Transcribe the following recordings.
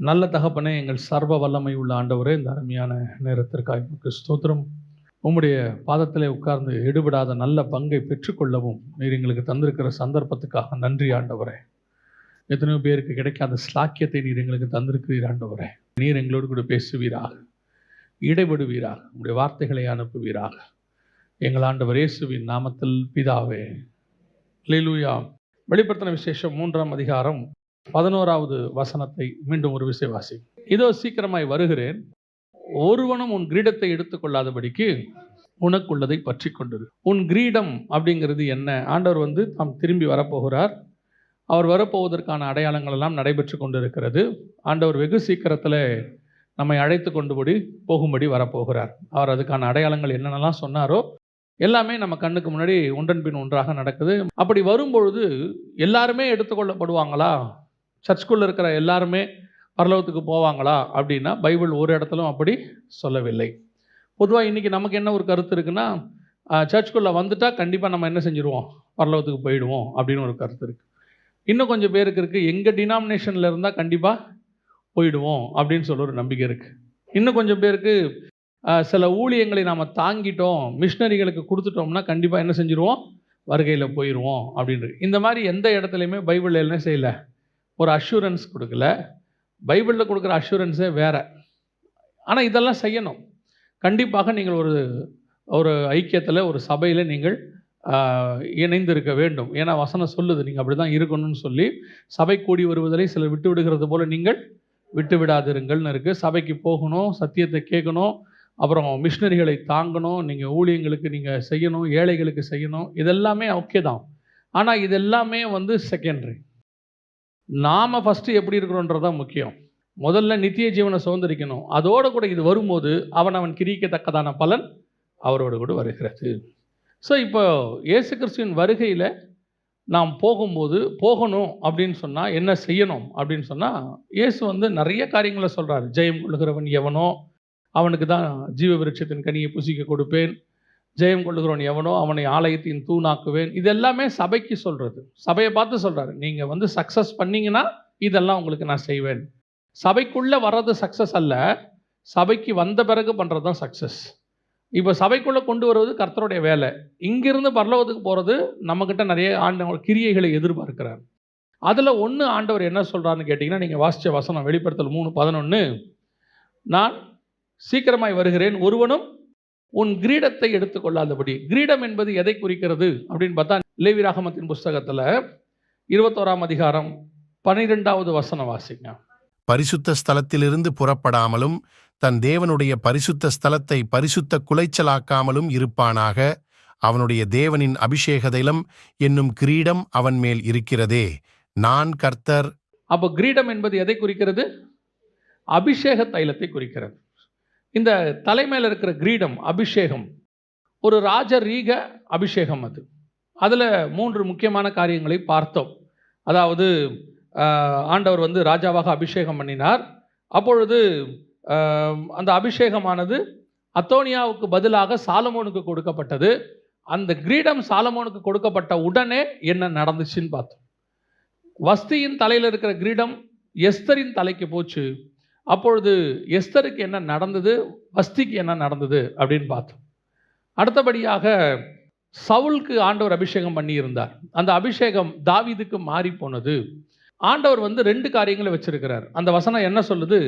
நல்ல தகப்பனே, எங்கள் சர்வ வல்லமை உள்ள ஆண்டவரே, இந்த அருமையான நேரத்திற்காக உமக்கு ஸ்தோத்திரம். உம்முடைய பாதத்திலே உட்கார்ந்து எடுபடாத நல்ல பங்கை பெற்றுக்கொள்ளவும் நீர் எங்களுக்கு தந்திருக்கிற சந்தர்ப்பத்துக்காக நன்றி ஆண்டவரே. எத்தனையோ பேருக்கு கிடைக்காத ஸ்லாக்கியத்தை நீர் எங்களுக்கு தந்திருக்கிறீர் ஆண்டவரே. நீர் எங்களோடு கூட பேசுவீராக, இடைபடுவீராக, உம்முடைய வார்த்தைகளை அனுப்புவீராக. எங்கள் ஆண்டவர் இயேசுவின் நாமத்தில் பிதாவே. அல்லேலூயா. வெளிப்படுத்தின விசேஷம் 3ஆம் அதிகாரம் 11வது வசனத்தை மீண்டும் ஒரு விசைவாசி. இதோ சீக்கிரமாய் வருகிறேன், ஒருவனும் உன் கிரீடத்தை எடுத்துக்கொள்ளாதபடிக்கு உனக்குள்ளதை பற்றி கொண்டது. உன் கிரீடம் அப்படிங்கிறது என்ன? ஆண்டவர் தாம் திரும்பி வரப்போகிறார். அவர் வரப்போவதற்கான அடையாளங்கள் எல்லாம் நடைபெற்று கொண்டிருக்கிறது. ஆண்டவர் வெகு சீக்கிரத்தில் நம்மை அழைத்து கொண்டுபடி போகும்படி வரப்போகிறார். அவர் அதுக்கான அடையாளங்கள் என்னென்னலாம் சொன்னாரோ எல்லாமே நம்ம கண்ணுக்கு முன்னாடி ஒன்றன் பின் ஒன்றாக நடக்குது. அப்படி வரும்பொழுது எல்லாருமே எடுத்துக்கொள்ளப்படுவாங்களா? சர்ச்சுக்குள்ளே இருக்கிற எல்லாருமே பரலோகத்துக்கு போவாங்களா அப்படின்னா பைபிள் ஒரு இடத்துலும் அப்படி சொல்லவில்லை. பொதுவாக இன்றைக்கி நமக்கு என்ன ஒரு கருத்து இருக்குன்னா, சர்ச்சுக்குள்ளே வந்துட்டால் கண்டிப்பாக நம்ம என்ன செஞ்சுருவோம், பரலோகத்துக்கு போயிடுவோம் அப்படின்னு ஒரு கருத்து இருக்குது. இன்னும் கொஞ்சம் பேருக்கு இருக்குது, எங்கள் டினாமினேஷனில் இருந்தால் கண்டிப்பாக போயிடுவோம் அப்படின்னு சொல்ல ஒரு நம்பிக்கை இருக்குது. இன்னும் கொஞ்சம் பேருக்கு சில ஊழியங்களை நாம் தாங்கிட்டோம், மிஷினரிகளுக்கு கொடுத்துட்டோம்னா கண்டிப்பாக என்ன செஞ்சுருவோம், வருகையில் போயிடுவோம் அப்படின்றது. இந்த மாதிரி எந்த இடத்துலையுமே பைபிளில் என்ன செய்யலை, ஒரு அஷூரன்ஸ் கொடுக்கல. பைபிளில் கொடுக்குற அஷூரன்ஸே வேறு. ஆனால் இதெல்லாம் செய்யணும். கண்டிப்பாக நீங்கள் ஒரு ஐக்கியத்தில், ஒரு சபையில் நீங்கள் இணைந்திருக்க வேண்டும். ஏன்னா வசனம் சொல்லுது நீங்கள் அப்படி தான் இருக்கணும்னு சொல்லி. சபை கூடி வருவதை சிலர் விட்டு விடுகிறது போல் நீங்கள் விட்டு விடாதிருங்கள்னு இருக்குது. சபைக்கு போகணும், சத்தியத்தை கேட்கணும், அப்புறம் மிஷினரிகளை தாங்கணும், நீங்கள் ஊழியங்களுக்கு நீங்கள் செய்யணும், ஏழைகளுக்கு செய்யணும். இதெல்லாமே ஓகே தான். ஆனால் இதெல்லாமே செகண்டரி. நாம் ஃபஸ்ட்டு எப்படி இருக்கிறோன்றதான் முக்கியம். முதல்ல நித்திய ஜீவனை சுதந்திரிக்கணும். அதோடு கூட இது வரும்போது அவன் கிரிக்கத்தக்கதான பலன் அவரோடு கூட வருகிறது. ஸோ இப்போ இயேசு கிறிஸ்துவின் வருகையில் நாம் போகணும் அப்படின்னு சொன்னால் என்ன செய்யணும் அப்படின்னு சொன்னால், இயேசு நிறைய காரியங்களை சொல்கிறார். ஜெயம் கொள்ளுகிறவன் எவனோ அவனுக்கு தான் ஜீவ விருட்சத்தின் கனியை புசிக்க கொடுப்பேன், ஜெயம் கொள்ளுகிறவன் எவனோ அவனை ஆலயத்தின் தூணாக்குவேன். இதெல்லாமே சபைக்கு சொல்கிறது. சபையை பார்த்து சொல்கிறாரு, நீங்கள் சக்ஸஸ் பண்ணிங்கன்னா இதெல்லாம் உங்களுக்கு நான் செய்வேன். சபைக்குள்ளே வர்றது சக்ஸஸ் அல்ல, சபைக்கு வந்த பிறகு பண்ணுறது தான் சக்ஸஸ். இப்போ சபைக்குள்ளே கொண்டு வருவது கர்த்தருடைய வேலை. இங்கிருந்து பரலோகத்துக்கு போகிறது நம்மக்கிட்ட நிறைய ஆண்டவர் கிரியைகளை எதிர்பார்க்கிறார். அதில் ஒன்று ஆண்டவர் என்ன சொல்கிறாருன்னு கேட்டிங்கன்னா, நீங்கள் வாசித்த வசனம் வெளிப்படுத்தல் 3:11, நான் சீக்கிரமாய் வருகிறேன், ஒருவனும் உன் கிரீடத்தை எடுத்துக்கொள்ளாதபடி. கிரீடம் என்பது எதை குறிக்கிறது அப்படின்னு பார்த்தா, லேவியராகமத்தின் புஸ்தகத்தில் 21ஆம் அதிகாரம் 12வது வசனம் வாசிங்க. பரிசுத்த ஸ்தலத்திலிருந்து புறப்படாமலும் தன் தேவனுடைய பரிசுத்த ஸ்தலத்தை பரிசுத்த குலைச்சலாக்காமலும் இருப்பானாக. அவனுடைய தேவனின் அபிஷேக தைலம் என்னும் கிரீடம் அவன் மேல் இருக்கிறதே, நான் கர்த்தர். அப்போ கிரீடம் என்பது எதை குறிக்கிறது? அபிஷேக தைலத்தை குறிக்கிறது. இந்த தலைமையில் இருக்கிற கிரீடம் அபிஷேகம், ஒரு ராஜரீக அபிஷேகம். அதில் 3 முக்கியமான காரியங்களை பார்த்தோம். அதாவது ஆண்டவர் ராஜாவாக அபிஷேகம் பண்ணினார். அப்பொழுது அந்த அபிஷேகமானது அத்தோனியாவுக்கு பதிலாக சாலமோனுக்கு கொடுக்கப்பட்டது. அந்த கிரீடம் சாலமோனுக்கு கொடுக்கப்பட்ட உடனே என்ன நடந்துச்சுன்னு பார்த்தோம். வஸ்தியின் தலையில் இருக்கிற கிரீடம் எஸ்தரின் தலைக்கு போச்சு. அப்பொழுது எஸ்தருக்கு என்ன நடந்தது, வஸ்திக்கு என்ன நடந்தது அப்படின்னு பார்த்தோம். அடுத்தபடியாக சவுலுக்கு ஆண்டவர் அபிஷேகம் பண்ணியிருந்தார். அந்த அபிஷேகம் தாவீதுக்கு மாறி போனது. ஆண்டவர் 2 காரியங்களை வச்சிருக்கிறார். அந்த வசனம் என்ன சொல்லுது?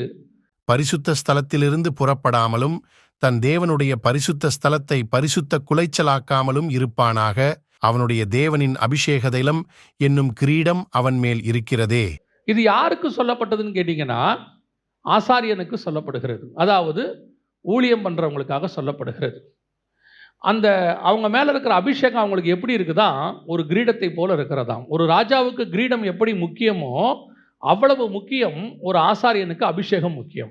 பரிசுத்த ஸ்தலத்திலிருந்து புறப்படாமலும் தன் தேவனுடைய பரிசுத்த ஸ்தலத்தை பரிசுத்த குலைச்சலாக்காமலும் இருப்பானாக. அவனுடைய தேவனின் அபிஷேக தைலம் என்னும் கிரீடம் அவன் மேல் இருக்கிறதே. இது யாருக்கு சொல்லப்பட்டதுன்னு கேட்டீங்கன்னா, ஆசாரியனுக்கு சொல்லப்படுகிறது. அதாவது ஊழியம் பண்ணுறவங்களுக்காக சொல்லப்படுகிறது. அந்த அவங்க மேலே இருக்கிற அபிஷேகம் அவங்களுக்கு எப்படி இருக்குதா, ஒரு கிரீடத்தை போல இருக்கிறதாம். ஒரு ராஜாவுக்கு கிரீடம் எப்படி முக்கியமோ அவ்வளவு முக்கியம் ஒரு ஆசாரியனுக்கு அபிஷேகம் முக்கியம்.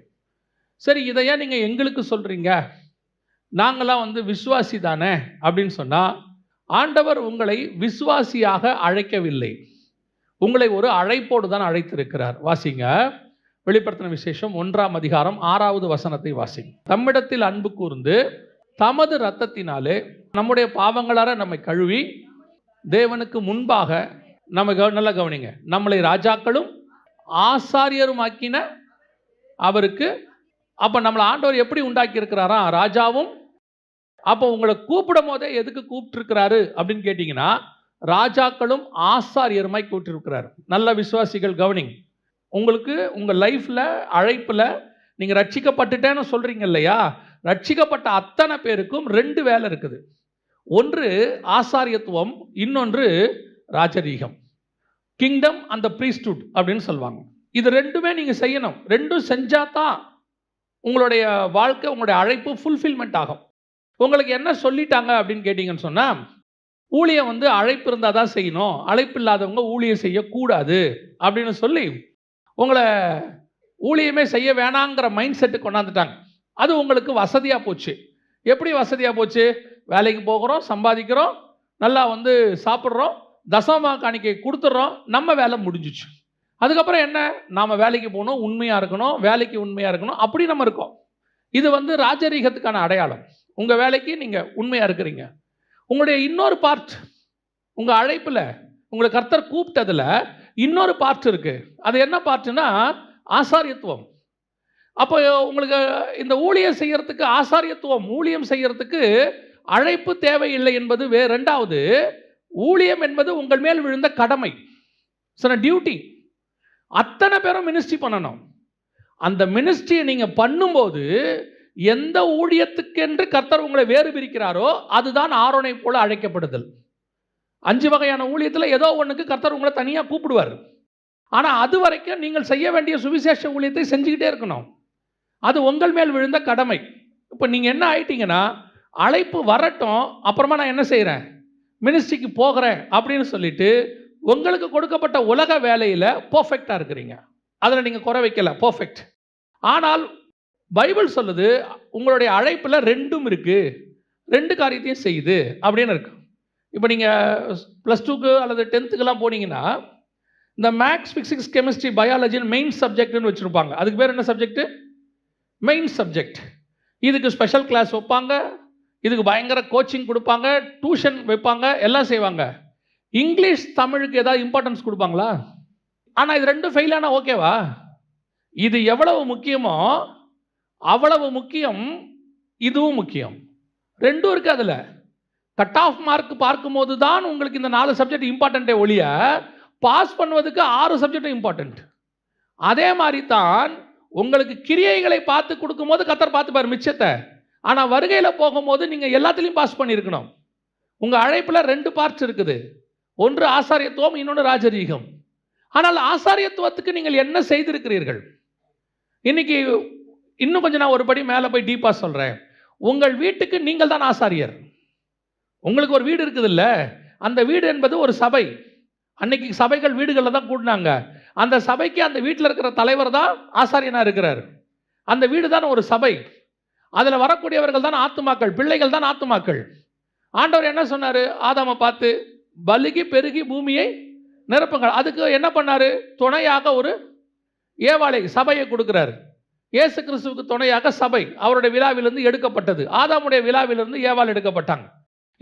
சரி, இதையா நீங்கள் எங்களுக்கு சொல்கிறீங்க, நாங்களாம் விசுவாசி தானே அப்படின்னு சொன்னால், ஆண்டவர் உங்களை விசுவாசியாக அழைக்கவில்லை, உங்களை ஒரு அழைப்போடு தான் அழைத்திருக்கிறார். வாசிங்க, வெளிப்படுத்தின விசேஷம் 1ஆம் அதிகாரம் 6வது வசனத்தை வாசிங்க. தம்மிடத்தில் அன்பு கூர்ந்து தமது இரத்தத்தினாலே நம்முடைய பாவங்களார நம்மை கழுவி தேவனுக்கு முன்பாக நம்ம நல்லா கவனிங்க, நம்மளை ராஜாக்களும் ஆசாரியருமாக்கின அவருக்கு. அப்போ நம்மளை ஆண்டவர் எப்படி உண்டாக்கி இருக்கிறாரா? ராஜாவும். அப்போ உங்களை கூப்பிடும் போதே எதுக்கு கூப்பிட்டுருக்கிறாரு அப்படின்னு கேட்டிங்கன்னா, ராஜாக்களும் ஆசாரியருமாய் கூப்பிட்டுருக்கிறார். நல்ல விசுவாசிகள் கவனிங். உங்களுக்கு உங்கள் லைஃப்பில் அழைப்பில் நீங்கள் ரட்சிக்கப்பட்டுட்டேன்னு சொல்கிறீங்க இல்லையா? ரட்சிக்கப்பட்ட அத்தனை பேருக்கும் 2 வேலை இருக்குது. ஒன்று ஆசாரியத்துவம், இன்னொன்று ராஜரீகம். கிங்டம் அந்த ப்ரீஸ்ட்ஹுட் அப்படின்னு சொல்லுவாங்க. இது 2மே நீங்கள் செய்யணும். 2ம் செஞ்சால் தான் உங்களுடைய வாழ்க்கை, உங்களுடைய அழைப்பு ஃபுல்ஃபில்மெண்ட் ஆகும். உங்களுக்கு என்ன சொல்லிட்டாங்க அப்படின்னு கேட்டிங்கன்னு சொன்னால், ஊழியம் அழைப்பு இருந்தால் தான் செய்யணும், அழைப்பு இல்லாதவங்க ஊழியம் செய்யக்கூடாது அப்படின்னு சொல்லி உங்களை ஊழியமே செய்ய வேணாங்கிற மைண்ட் செட்டுக்கு கொண்டாந்துட்டாங்க. அது உங்களுக்கு வசதியாக போச்சு. எப்படி வசதியாக போச்சு? வேலைக்கு போகிறோம், சம்பாதிக்கிறோம், நல்லா சாப்பிட்றோம், தசம காணிக்கை கொடுத்துட்றோம், நம்ம வேலை முடிஞ்சிச்சு. அதுக்கப்புறம் என்ன? நாம் வேலைக்கு போகணும், உண்மையாக இருக்கணும், வேலைக்கு உண்மையாக இருக்கணும், அப்படி நம்ம இருக்கோம். இது ராஜரீகத்துக்கான அடையாளம். உங்கள் வேலைக்கு நீங்கள் உண்மையாக இருக்கிறீங்க. உங்களுடைய இன்னொரு பார்ட், உங்கள் அழைப்பில் உங்களை கர்த்தர் கூப்பிட்டதில் இன்னொரு பார்ட் இருக்குது. அது என்ன பார்ட்டுனா ஆசாரியத்துவம். அப்போ உங்களுக்கு இந்த ஊழியம் செய்யறதுக்கு, ஆசாரியத்துவம் ஊழியம் செய்யறதுக்கு அழைப்பு தேவையில்லை என்பது வேறு. 2வது, ஊழியம் என்பது உங்கள் மேல் விழுந்த கடமை, டியூட்டி. அத்தனை பேரும் மினிஸ்ட்ரி பண்ணணும். அந்த மினிஸ்ட்ரியை நீங்கள் பண்ணும்போது எந்த ஊழியத்துக்கென்று கர்த்தர் உங்களை வேறு பிரிக்கிறாரோ அதுதான் ஆரோனை போல அழைக்கப்படுதல். 5 வகையான ஊழியத்தில் ஏதோ ஒன்றுக்கு கர்த்தர் உங்களை தனியாக கூப்பிடுவார். ஆனால் அது வரைக்கும் நீங்கள் செய்ய வேண்டிய சுவிசேஷ ஊழியத்தை செஞ்சுக்கிட்டே இருக்கணும். அது உங்கள் மேல் விழுந்த கடமை. இப்போ நீங்கள் என்ன ஆயிட்டீங்கன்னா, அழைப்பு வரட்டும், அப்புறமா நான் என்ன செய்கிறேன், மினிஸ்ட்ரிக்கு போகிறேன் அப்படின்னு சொல்லிட்டு உங்களுக்கு கொடுக்கப்பட்ட உலக வேலையில் பர்ஃபெக்டாக இருக்கிறீங்க. அதில் நீங்கள் குறை வைக்கல, பர்ஃபெக்ட். ஆனால் பைபிள் சொல்லுது உங்களுடைய அழைப்பில் 2ம் இருக்குது, 2 காரியத்தையும் செய்யுது அப்படின்னு இருக்கு. இப்போ நீங்கள் +2க்கு அல்லது 10த்துக்கெல்லாம் போனீங்கன்னா, இந்த மேக்ஸ், ஃபிசிக்ஸ், கெமிஸ்ட்ரி, பயாலஜின்னு மெயின் சப்ஜெக்ட்னு வச்சுருப்பாங்க. அதுக்கு பேர் என்ன சப்ஜெக்ட்? Main subject. இதுக்கு ஸ்பெஷல் கிளாஸ் வைப்பாங்க, இதுக்கு பயங்கர கோச்சிங் கொடுப்பாங்க, டியூஷன் வைப்பாங்க, எல்லாம் செய்வாங்க. இங்கிலீஷ், தமிழுக்கு ஏதாவது இம்பார்ட்டன்ஸ் கொடுப்பாங்களா? ஆனால் இது 2 ஃபெயில் ஆனால் ஓகேவா? இது எவ்வளவு முக்கியமோ அவ்வளவு முக்கியம் இதுவும் முக்கியம். 2ம் இருக்குது. அதில் கட் ஆஃப் மார்க் பார்க்கும்போது தான் உங்களுக்கு இந்த 4 சப்ஜெக்ட் இம்பார்ட்டண்ட்டே ஒழிய பாஸ் பண்ணுவதுக்கு 6 சப்ஜெக்டும் இம்பார்ட்டண்ட். அதே மாதிரி தான் உங்களுக்கு கிரியைகளை பார்த்து கொடுக்கும்போது கர்த்தர் பார்த்துப்பார் மிச்சத்தை. ஆனால் வருகையில் போகும்போது நீங்கள் எல்லாத்துலேயும் பாஸ் பண்ணியிருக்கணும். உங்கள் அழைப்பில் 2 பார்ட்ஸ் இருக்குது. ஒன்று ஆசாரியத்துவம், இன்னொன்று ராஜரீகம். ஆனால் ஆசாரியத்துவத்துக்கு நீங்கள் என்ன செய்திருக்கிறீர்கள்? இன்னைக்கு இன்னும் கொஞ்சம் நான் ஒரு படி மேலே போய் டீப்பாக சொல்கிறேன். உங்கள் வீட்டுக்கு நீங்கள் தான் ஆசாரியர். உங்களுக்கு ஒரு வீடு இருக்குது இல்லை? அந்த வீடு என்பது ஒரு சபை. அன்னைக்கு சபைகள் வீடுகளில் தான் கூட்டினாங்க. அந்த சபைக்கு அந்த வீட்டில் இருக்கிற தலைவர் தான் ஆசாரியனாக இருக்கிறார். அந்த வீடு தான் ஒரு சபை. அதில் வரக்கூடியவர்கள் தான் ஆத்துமாக்கள், பிள்ளைகள் தான் ஆத்துமாக்கள். ஆண்டவர் என்ன சொன்னார்? ஆதாமை பார்த்து, பலுகி பெருகி பூமியை நிரப்புங்கள். அதுக்கு என்ன பண்ணார்? துணையாக ஒரு ஏவாளை, சபையை கொடுக்குறாரு. இயேசு கிறிஸ்துவுக்கு துணையாக சபை அவருடைய விழாவிலிருந்து எடுக்கப்பட்டது. ஆதாமுடைய விழாவிலிருந்து ஏவாள் எடுக்கப்பட்டாங்க.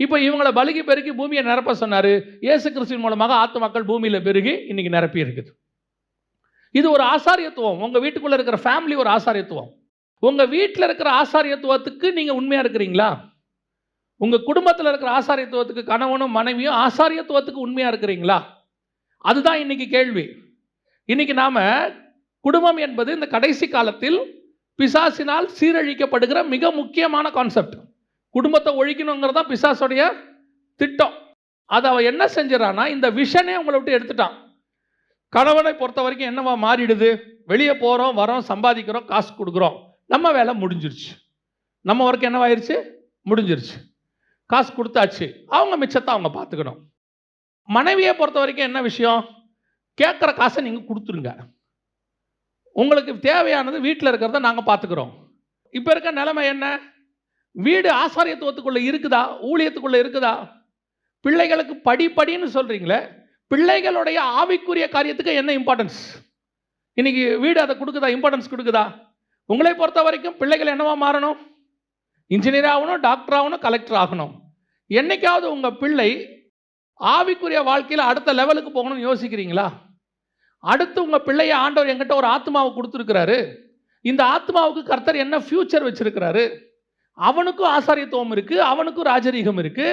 இப்போ இவங்களை பலுகி பெருகி பூமியை நிரப்ப சொன்னார். இயேசு கிறிஸ்துவின் மூலமாக ஆத்துமாக்கள் பூமியில் பெருகி இன்னைக்கு நிரப்பி இருக்குது. இது ஒரு ஆசாரியத்துவம். உங்கள் வீட்டுக்குள்ளே இருக்கிற ஃபேமிலி ஒரு ஆசாரியத்துவம். உங்கள் வீட்டில் இருக்கிற ஆசாரியத்துவத்துக்கு நீங்கள் உண்மையாக இருக்கிறீங்களா? உங்கள் குடும்பத்தில் இருக்கிற ஆசாரியத்துவத்துக்கு கணவனும் மனைவியும் ஆசாரியத்துவத்துக்கு உண்மையாக இருக்கிறீங்களா? அதுதான் இன்னைக்கு கேள்வி. இன்னைக்கு நாம் குடும்பம் என்பது இந்த கடைசி காலத்தில் பிசாசினால் சீரழிக்கப்படுகிற மிக முக்கியமான கான்செப்ட். குடும்பத்தை ஒழிக்கணுங்கிறது தான் பிசாசுடைய திட்டம். அதை அவன் என்ன செஞ்சிடறான்னா, இந்த விஷனே உங்களை விட்டு எடுத்துட்டான். கணவனை பொறுத்த வரைக்கும் என்னவா மாறிடுது? வெளியே போகிறோம், வரோம், சம்பாதிக்கிறோம், காசு கொடுக்குறோம், நம்ம வேலை முடிஞ்சிருச்சு. நம்ம ஒர்க் என்னவாயிருச்சு? முடிஞ்சிருச்சு. காசு கொடுத்தாச்சு, அவங்க மிச்சத்தை அவங்க பார்த்துக்கணும். மனைவியை பொறுத்த வரைக்கும் என்ன விஷயம்? கேட்குற காசை நீங்கள் கொடுத்துருங்க, உங்களுக்கு தேவையானது வீட்டில் இருக்கிறத நாங்கள் பார்த்துக்கிறோம். இப்போ இருக்க நிலைமை என்ன? வீடு ஆசாரியத்துவத்துக்குள்ளே இருக்குதா? ஊழியத்துக்குள்ளே இருக்குதா? பிள்ளைகளுக்கு படின்னு சொல்கிறீங்களே, பிள்ளைகளுடைய ஆவிக்குரிய காரியத்துக்கு என்ன இம்பார்ட்டன்ஸ்? இன்னைக்கு வீடு அதை கொடுக்குதா? இம்பார்ட்டன்ஸ் கொடுக்குதா? உங்களை பொறுத்த வரைக்கும் பிள்ளைகள் என்னவா மாறணும்? இன்ஜினியர் ஆகணும், டாக்டர் ஆகணும், கலெக்டர் ஆகணும். என்னைக்காவது உங்கள் பிள்ளை ஆவிக்குரிய வாழ்க்கையில் அடுத்த லெவலுக்கு போகணும்னு யோசிக்கிறீங்களா? அடுத்து உங்கள் பிள்ளையை ஆண்டவர் என்கிட்ட ஒரு ஆத்மாவை கொடுத்துருக்கிறாரு, இந்த ஆத்மாவுக்கு கர்த்தர் என்ன ஃபியூச்சர் வச்சிருக்கிறாரு? அவனுக்கும் ஆசாரியத்துவம் இருக்கு, அவனுக்கும் ராஜரீகம் இருக்கு.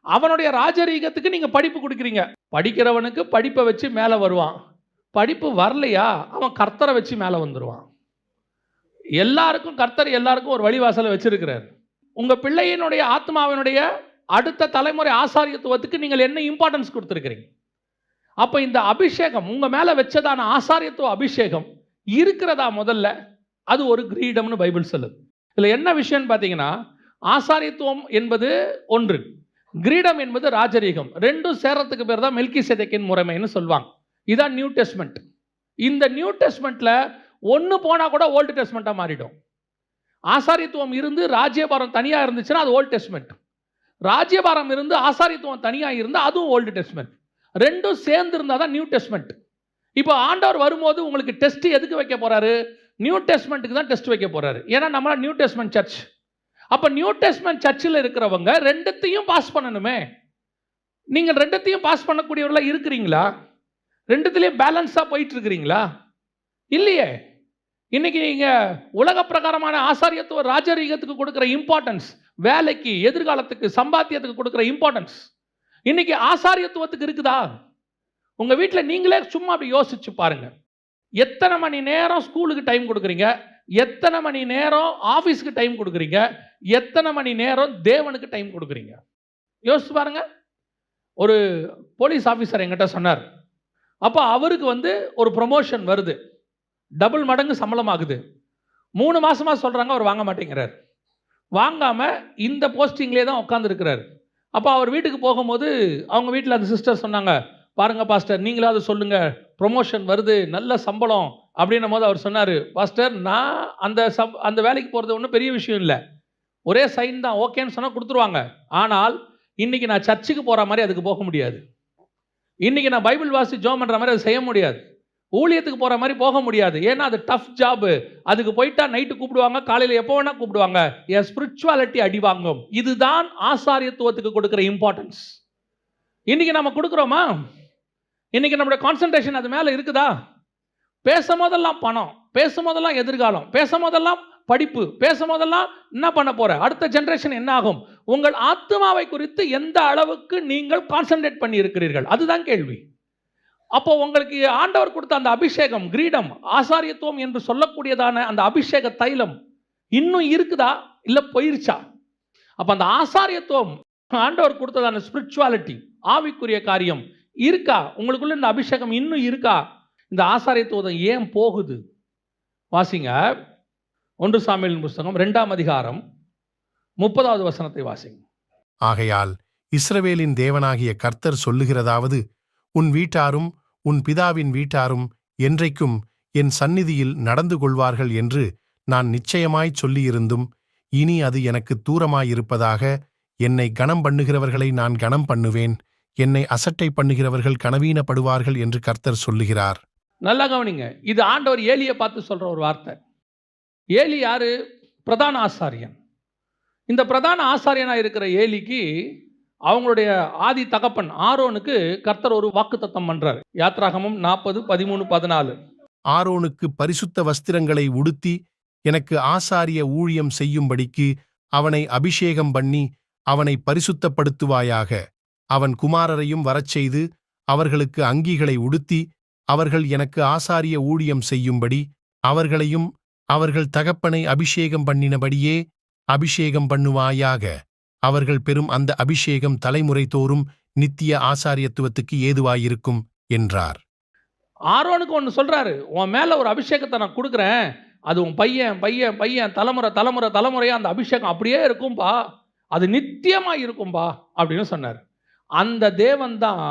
அவனுடைய ராஜரீகத்துக்கு நீங்க படிப்பு கொடுக்குறீங்க. படிக்கிறவனுக்கு படிப்பை வச்சு மேலே வருவான். படிப்பு வரலையா அவன் கர்த்தரை வச்சு மேலே வந்துடுவான். எல்லாருக்கும் கர்த்தர் எல்லாருக்கும் ஒரு வழிவாசலை வச்சிருக்கிறார். உங்க பிள்ளையினுடைய ஆத்மாவினுடைய அடுத்த தலைமுறை ஆசாரியத்துவத்துக்கு நீங்கள் என்ன இம்பார்ட்டன்ஸ் கொடுத்துருக்கிறீங்க? அப்போ இந்த அபிஷேகம் உங்க மேல வச்சதான ஆசாரியத்துவ அபிஷேகம் இருக்கிறதா? முதல்ல அது ஒரு கிரீடம்னு பைபிள் சொல்லுது. இதுல என்ன விஷயம்னு பார்த்தீங்கன்னா, ஆசாரியத்துவம் என்பது ஒன்று, கிரீடம் என்பது ராஜரீகம். ரெண்டும் சேர்றதுக்கு பேர் தான் மெல்கிசேதேக்கின் முறைமைன்னு சொல்லுவாங்க. இதான் நியூ டெஸ்ட்மெண்ட். இந்த நியூ டெஸ்ட்மெண்ட்ல ஒன்று போனால் கூட ஓல்டு டெஸ்ட்மெண்ட்டாக மாறிடும். ஆசாரியத்துவம் இருந்து ராஜ்யபாரம் தனியாக இருந்துச்சுன்னா அது ஓல்டு டெஸ்ட்மெண்ட். ராஜ்யபாரம் இருந்து ஆசாரியத்துவம் தனியாக இருந்தால் அதுவும் ஓல்டு டெஸ்ட்மெண்ட். ரெண்டும் சேர்ந்து இருந்தால் தான் நியூ டெஸ்ட்மெண்ட். இப்போ ஆண்டவர் வரும்போது உங்களுக்கு டெஸ்ட் எதுக்கு வைக்க போறாரு? நியூ டெஸ்ட்மெண்ட்டுக்கு தான் டெஸ்ட் வைக்க போறாரு. ஏன்னா நம்மள நியூ டெஸ்ட்மெண்ட் சர்ச். அப்போ நியூ டெஸ்ட்மெண்ட் சர்ச்சில் இருக்கிறவங்க ரெண்டுத்தையும் பாஸ் பண்ணணுமே. நீங்கள் ரெண்டுத்தையும் பாஸ் பண்ணக்கூடியவர்களா இருக்கிறீங்களா? ரெண்டுத்திலையும் பேலன்ஸாக போயிட்டு இருக்கிறீங்களா? இல்லையே. இன்னைக்கு நீங்க உலக பிரகாரமான ஆசாரியத்துவ ராஜரீகத்துக்கு கொடுக்கிற இம்பார்ட்டன்ஸ், வேலைக்கு, எதிர்காலத்துக்கு, சம்பாத்தியத்துக்கு கொடுக்கிற இம்பார்ட்டன்ஸ் இன்னைக்கு ஆசாரியத்துவத்துக்கு இருக்குதா? உங்க வீட்டில் நீங்களே சும்மா அப்படி யோசிச்சு பாருங்க. எத்தனை மணி நேரம் ஸ்கூலுக்கு டைம் கொடுக்குறீங்க? எத்தனை மணி நேரம் ஆஃபீஸுக்கு டைம் கொடுக்குறீங்க? எத்தனை மணி நேரம் தேவனுக்கு டைம் கொடுக்குறீங்க? யோசிச்சு பாருங்க. ஒரு போலீஸ் ஆஃபீஸர் என்கிட்ட சொன்னார். அப்போ அவருக்கு ஒரு ப்ரொமோஷன் வருது, டபுள் மடங்கு சம்பளம் ஆகுது. 3 மாசமா சொல்றாங்க, அவர் வாங்க மாட்டேங்கிறார். வாங்காம இந்த போஸ்டிங்லேயே தான் உட்காந்துருக்கிறார். அப்போ அவர் வீட்டுக்கு போகும்போது அவங்க வீட்டில் அந்த சிஸ்டர் சொன்னாங்க, பாருங்க பாஸ்டர், நீங்களாவது சொல்லுங்க, ப்ரொமோஷன் வருது, நல்ல சம்பளம் அப்படின்னும் போது அவர் சொன்னார், பாஸ்டர் நான் அந்த வேலைக்கு போகிறது ஒன்றும் பெரிய விஷயம் இல்லை, ஒரே சைன் தான், ஓகேன்னு சொன்னால் கொடுத்துருவாங்க. ஆனால் இன்னைக்கு நான் சர்ச்சுக்கு போகிற மாதிரி அதுக்கு போக முடியாது. இன்னைக்கு நான் பைபிள் வாசி ஜோம் பண்ணுற மாதிரி அது செய்ய முடியாது. ஊழியத்துக்கு போகிற மாதிரி போக முடியாது. ஏன்னா அது டஃப் ஜாபு. அதுக்கு போயிட்டா நைட்டு கூப்பிடுவாங்க, காலையில் எப்போ வேணால் கூப்பிடுவாங்க. என் ஸ்பிரிச்சுவாலிட்டி அடி வாங்கும். இதுதான் ஆசாரியத்துவத்துக்கு கொடுக்குற இம்பார்ட்டன்ஸ். இன்னைக்கு நம்ம கொடுக்குறோமா? இன்னைக்கு நம்மளுடைய கான்சன்ட்ரேஷன் அது மேலே இருக்குதா? பேசும்போதெல்லாம் பணம், பேசும்போதெல்லாம் எதிர்காலம், பேசும்போதெல்லாம் படிப்பு, பேசும்போதெல்லாம் என்ன பண்ண போற, அடுத்த ஜெனரேஷன் என்ன ஆகும், உங்கள் ஆத்மாவை குறித்து எந்த அளவுக்கு நீங்கள் கான்சன்ட்ரேட் பண்ணி இருக்கிறீர்கள், அதுதான் கேள்வி. அப்போ உங்களுக்கு ஆண்டவர் கொடுத்த அந்த அபிஷேகம், கிரீடம், ஆசாரியத்துவம் என்று சொல்லக்கூடியதான அந்த அபிஷேக தைலம் இன்னும் இருக்குதா இல்லை போயிருச்சா? அப்போ அந்த ஆசாரியத்துவம், ஆண்டவர் கொடுத்ததான ஸ்பிரிச்சுவாலிட்டி, ஆவிக்குரிய காரியம் இருக்கா? உங்களுக்குள்ள இந்த அபிஷேகம் இன்னும் இருக்கா? இந்த ஆசாரியத்துவம் ஏன் போகுது? வாசிங்க 1 சாமுவேலின் புஸ்தகம் 2ஆம் அதிகாரம் 30வது வசனத்தை வாசிங்க. ஆகையால் இஸ்ரவேலின் தேவனாகிய கர்த்தர் சொல்லுகிறதாவது, உன் வீட்டாரும் உன் பிதாவின் வீட்டாரும் என்றைக்கும் என் சந்நிதியில் நடந்து கொள்வார்கள் என்று நான் நிச்சயமாய்ச் சொல்லியிருந்தும், இனி அது எனக்கு தூரமாயிருப்பதாக. என்னை கனம் பண்ணுகிறவர்களை நான் கனம் பண்ணுவேன், என்னை அசட்டை பண்ணுகிறவர்கள் கனவீனப்படுவார்கள் என்று கர்த்தர் சொல்லுகிறார். நல்லா கவனிங்க. இது ஆண்டவர் ஏலியை பார்த்து சொல்ற ஒரு வார்த்தை. ஏலி யாரு? பிரதான ஆசாரியன். இந்த பிரதான ஆசாரியனாக இருக்கிற ஏலிக்கு அவங்களுடைய ஆதி தகப்பன் ஆரோனுக்கு கர்த்தர் ஒரு வாக்குத்தத்தம் பண்றார். யாத்ராகமம் 40:13-14. ஆரோனுக்கு பரிசுத்த வஸ்திரங்களை உடுத்தி எனக்கு ஆசாரிய ஊழியம் செய்யும்படிக்கு அவனை அபிஷேகம் பண்ணி அவனை பரிசுத்தப்படுத்துவாயாக. அவன் குமாரரையும் வரச்செய்து அவர்களுக்கு அங்கிகளை உடுத்தி அவர்கள் எனக்கு ஆசாரிய ஊழியம் செய்யும்படி அவர்களையும் அவர்கள் தகப்பனை அபிஷேகம் பண்ணினபடியே அபிஷேகம் பண்ணுவாயாக. அவர்கள் பெறும் அந்த அபிஷேகம் தலைமுறை தோறும் நித்திய ஆசாரியத்துவத்துக்கு ஏதுவாயிருக்கும் என்றார். ஆரோனுக்கு ஒன்று சொல்றாரு, உன் மேல ஒரு அபிஷேகத்தை நான் கொடுக்குறேன், அது உன் பையன் பையன் பையன் தலைமுறை தலைமுறை தலைமுறையா அந்த அபிஷேகம் அப்படியே இருக்கும்பா, அது நித்தியமா இருக்கும்பா அப்படின்னு சொன்னார். அந்த தேவன் தான்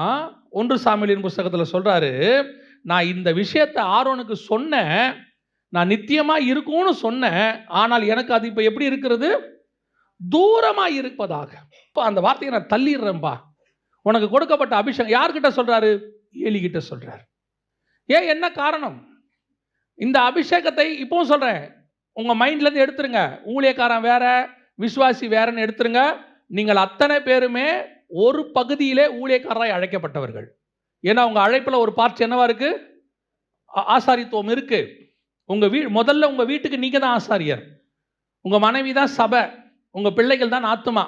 1 சாமுவேலின் புஸ்தகத்தில் சொல்றாரு, நான் இந்த விஷயத்தை ஆரோனுக்கு சொன்னேன், நான் நித்தியமா இருக்கும்னு சொன்னேன், ஆனால் எனக்கு அது இப்போ எப்படி இருக்கிறது? தூரமா இருப்பதாக. அந்த வார்த்தையை நான் தள்ளிடுறேன்பா. உனக்கு கொடுக்கப்பட்ட அபிஷேகம் யார்கிட்ட சொல்றாரு? ஏலிகிட்ட சொல்றாரு. ஏன், என்ன காரணம்? இந்த அபிஷேகத்தை இப்பவும் சொல்றேன், உங்க மைண்ட்ல இருந்து எடுத்துருங்க. ஊழியக்காரன் வேற, விசுவாசி வேறன்னு எடுத்துருங்க. நீங்கள் அத்தனை பேருமே ஒரு பகுதியிலே ஊழியக்காரராய் அழைக்கப்பட்டவர்கள். ஏன்னா உங்க அழைப்புல ஒரு பார்ட் என்னவா இருக்கு? ஆசாரித்துவம் இருக்கு. முதல்ல உங்கள் வீட்டுக்கு நீங்கள் தான் ஆசாரியர். உங்கள் மனைவி தான் சபை, உங்கள் பிள்ளைகள் தான் ஆத்துமா.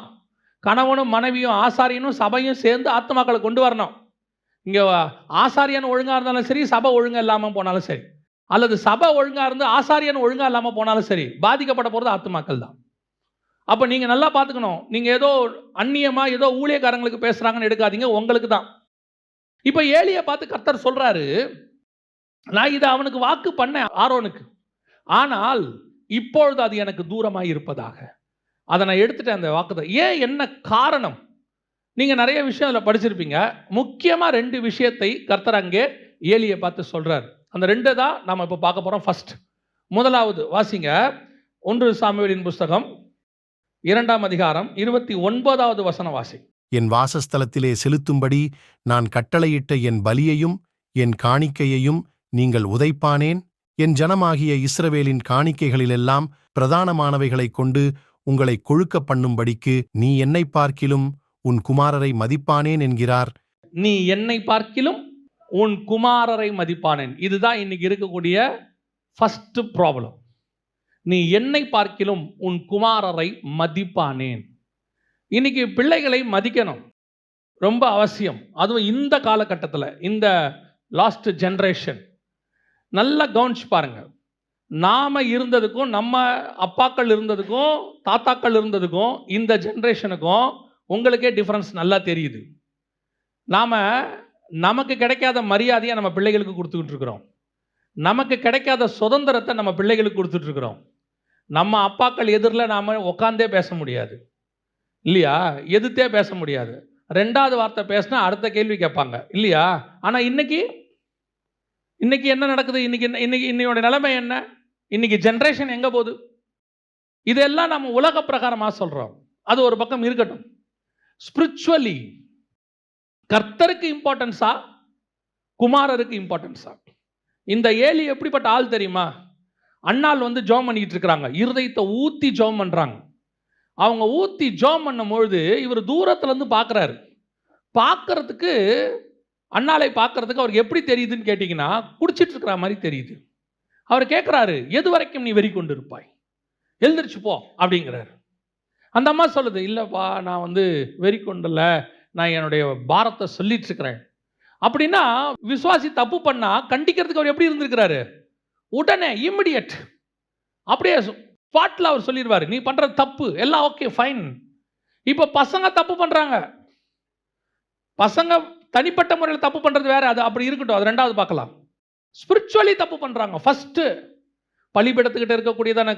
கணவனும் மனைவியும் ஆசாரியனும் சபையும் சேர்ந்து ஆத்துமாக்களை கொண்டு வரணும். இங்கே ஆசாரியன் ஒழுங்காக இருந்தாலும் சரி, சபை ஒழுங்காக இல்லாமல் போனாலும் சரி, அல்லது சபை ஒழுங்காக இருந்து ஆசாரியன் ஒழுங்காக இல்லாமல் போனாலும் சரி, பாதிக்கப்பட போகிறது ஆத்துமாக்கள் தான். அப்போ நீங்கள் நல்லா பார்த்துக்கணும். நீங்கள் ஏதோ அந்நியமாக ஏதோ ஊழியக்காரங்களுக்கு பேசுகிறாங்கன்னு எடுக்காதீங்க, உங்களுக்கு தான். இப்போ ஏலியை பார்த்து கர்த்தர் சொல்கிறாரு, நான் இதை அவனுக்கு வாக்கு பண்ணேன் ஆரோனுக்கு, ஆனால் இப்பொழுது அது எனக்கு தூரமாக இருப்பதாக. அதை நான் எடுத்துட்டேன் அந்த வாக்குதை. ஏன், என்ன காரணம்? நீங்கள் நிறைய விஷயம் அதில் படிச்சிருப்பீங்க. முக்கியமாக 2 விஷயத்தை கர்த்தர் அங்கே ஏலியை பார்த்து சொல்கிறார். அந்த 2 தான் நாம் இப்போ பார்க்க போகிறோம். ஃபர்ஸ்ட், முதலாவது வாசிங்க, 1 சாமுவேலின் புஸ்தகம் 2ஆம் அதிகாரம் 29வது வசனம் வாசி. என் வாசஸ்தலத்திலே செலுத்தும்படி நான் கட்டளையிட்ட என் பலியையும் என் காணிக்கையையும் நீங்கள் உதைப்பானேன்? என் ஜனமாகிய இஸ்ரவேலின் காணிக்கைகளிலெல்லாம் பிரதானமானவைகளைக் கொண்டு உங்களை கொழுக்க பண்ணும்படிக்கு நீ என்னை பார்க்கிலும் உன் குமாரரை மதிப்பானேன் என்கிறார். நீ என்னை பார்க்கிலும் உன் குமாரரை மதிப்பானேன். இதுதான் இன்னைக்கு இருக்கக்கூடிய ஃபர்ஸ்ட் ப்ராப்ளம். நீ என்னை பார்க்கிலும் உன் குமாரரை மதிப்பானேன். இன்னைக்கு பிள்ளைகளை மதிக்கணும், ரொம்ப அவசியம். அதுவும் இந்த காலகட்டத்தில், இந்த லாஸ்ட் ஜென்ரேஷன். நல்லா கவனிச்சு பாருங்க. நாம இருந்ததுக்கும், நம்ம அப்பாக்கள் இருந்ததுக்கும், தாத்தாக்கள் இருந்ததுக்கும், இந்த ஜென்ரேஷனுக்கும் உங்களுக்கே டிஃப்ரென்ஸ் நல்லா தெரியுது. நமக்கு கிடைக்காத மரியாதையை நம்ம பிள்ளைகளுக்கு கொடுத்துக்கிட்டு இருக்கிறோம். நமக்கு கிடைக்காத சுதந்திரத்தை நம்ம பிள்ளைகளுக்கு கொடுத்துட்டு இருக்கிறோம். நம்ம அப்பாக்கள் எதிரில் நாம் உட்காந்தே பேச முடியாது இல்லையா? எதிர்த்தே பேச முடியாது. 2வது வார்த்தை பேசினா அடுத்த கேள்வி கேட்பாங்க இல்லையா? ஆனால் இன்னைக்கு என்ன நடக்குது? இன்னையோட நிலைமை என்ன? இன்னைக்கு ஜென்ரேஷன் எங்கே போகுது? இதெல்லாம் நம்ம உலக பிரகாரமாக சொல்கிறோம். அது ஒரு பக்கம் இருக்கட்டும். ஸ்பிரிச்சுவலி கர்த்தருக்கு இம்பார்ட்டன்ஸா, குமாரருக்கு இம்பார்ட்டன்ஸா? இந்த ஏலி எப்படிப்பட்ட ஆள் தெரியுமா? அண்ணாள் ஜெபம் பண்ணிக்கிட்டு இருக்கிறாங்க, இருதயத்தை ஊற்றி ஜெபம் பண்ணுறாங்க. அவங்க ஊற்றி ஜெபம் பண்ணும்பொழுது இவர் தூரத்துலேருந்து பார்க்குறாரு. பார்க்கறதுக்கு, அண்ணாளை பார்க்கறதுக்கு அவருக்கு எப்படி தெரியுதுன்னு கேட்டிங்கன்னா, குடிச்சிட்டு இருக்கிற மாதிரி தெரியுது. அவர் கேட்குறாரு, எது வரைக்கும் நீ வெறி கொண்டு இருப்பாய்? எழுந்திரிச்சு போ அப்படிங்கிறாரு. அந்த அம்மா சொல்லுது, இல்லைப்பா நான் வெறி கொண்டல, நான் என்னுடைய பாரத்தை சொல்லிட்டு இருக்கிறேன். அப்படின்னா விசுவாசி தப்பு பண்ணா கண்டிக்கிறதுக்கு அவர் எப்படி இருந்திருக்கிறாரு? உடனே இம்மிடியட், அப்படியே ஸ்பாட்ல அவர் சொல்லிடுவார், நீ பண்ற தப்பு, எல்லாம் ஓகே ஃபைன். இப்போ பசங்க தப்பு பண்றாங்க. பசங்க தனிப்பட்ட முறையில் தப்பு பண்றது வேற, அது அப்படி இருக்கட்டும், அது 2வது பார்க்கலாம். ஸ்பிரிச்சுவலி தப்பு பண்றாங்க. ஃபர்ஸ்ட் பலிபீடத்துக்கிட்ட இருக்கக்கூடியதான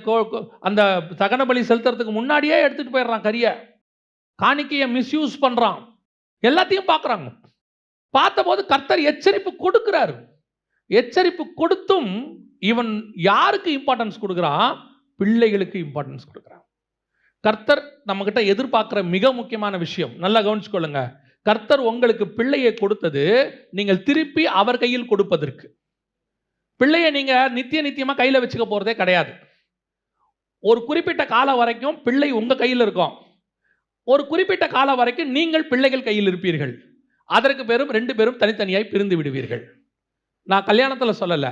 அந்த தகன பலி செலுத்துறதுக்கு முன்னாடியே எடுத்துட்டு போயிடுறான் கரியை, காணிக்கையை மிஸ்யூஸ் பண்றான். எல்லாத்தையும் பார்க்குறாங்க. பார்த்தபோது கர்த்தர் எச்சரிப்பு கொடுக்கிறார். எச்சரிப்பு கொடுத்தும் இவன் யாருக்கு இம்பார்ட்டன்ஸ் கொடுக்குறான்? பிள்ளைகளுக்கு இம்பார்ட்டன்ஸ் கொடுக்குறான். கர்த்தர் நம்மகிட்ட எதிர்பார்க்குற மிக முக்கியமான விஷயம், நல்லா கவனிச்சுக்கொள்ளுங்க. கர்த்தர் உங்களுக்கு பிள்ளையை கொடுத்தது நீங்கள் திருப்பி அவர் கையில் கொடுப்பதற்கு. பிள்ளையை நீங்க நித்தியமாக கையில் வச்சுக்க போறதே கிடையாது. ஒரு குறிப்பிட்ட காலம் வரைக்கும் பிள்ளை உங்க கையில் இருக்கும். ஒரு குறிப்பிட்ட காலம் வரைக்கும் நீங்கள் பிள்ளைகள் கையில் இருப்பீர்கள். அதற்கு பேரும் 2 பேரும் தனித்தனியாய் பிரிந்து விடுவீர்கள். நான் கல்யாணத்தில் சொல்லலை,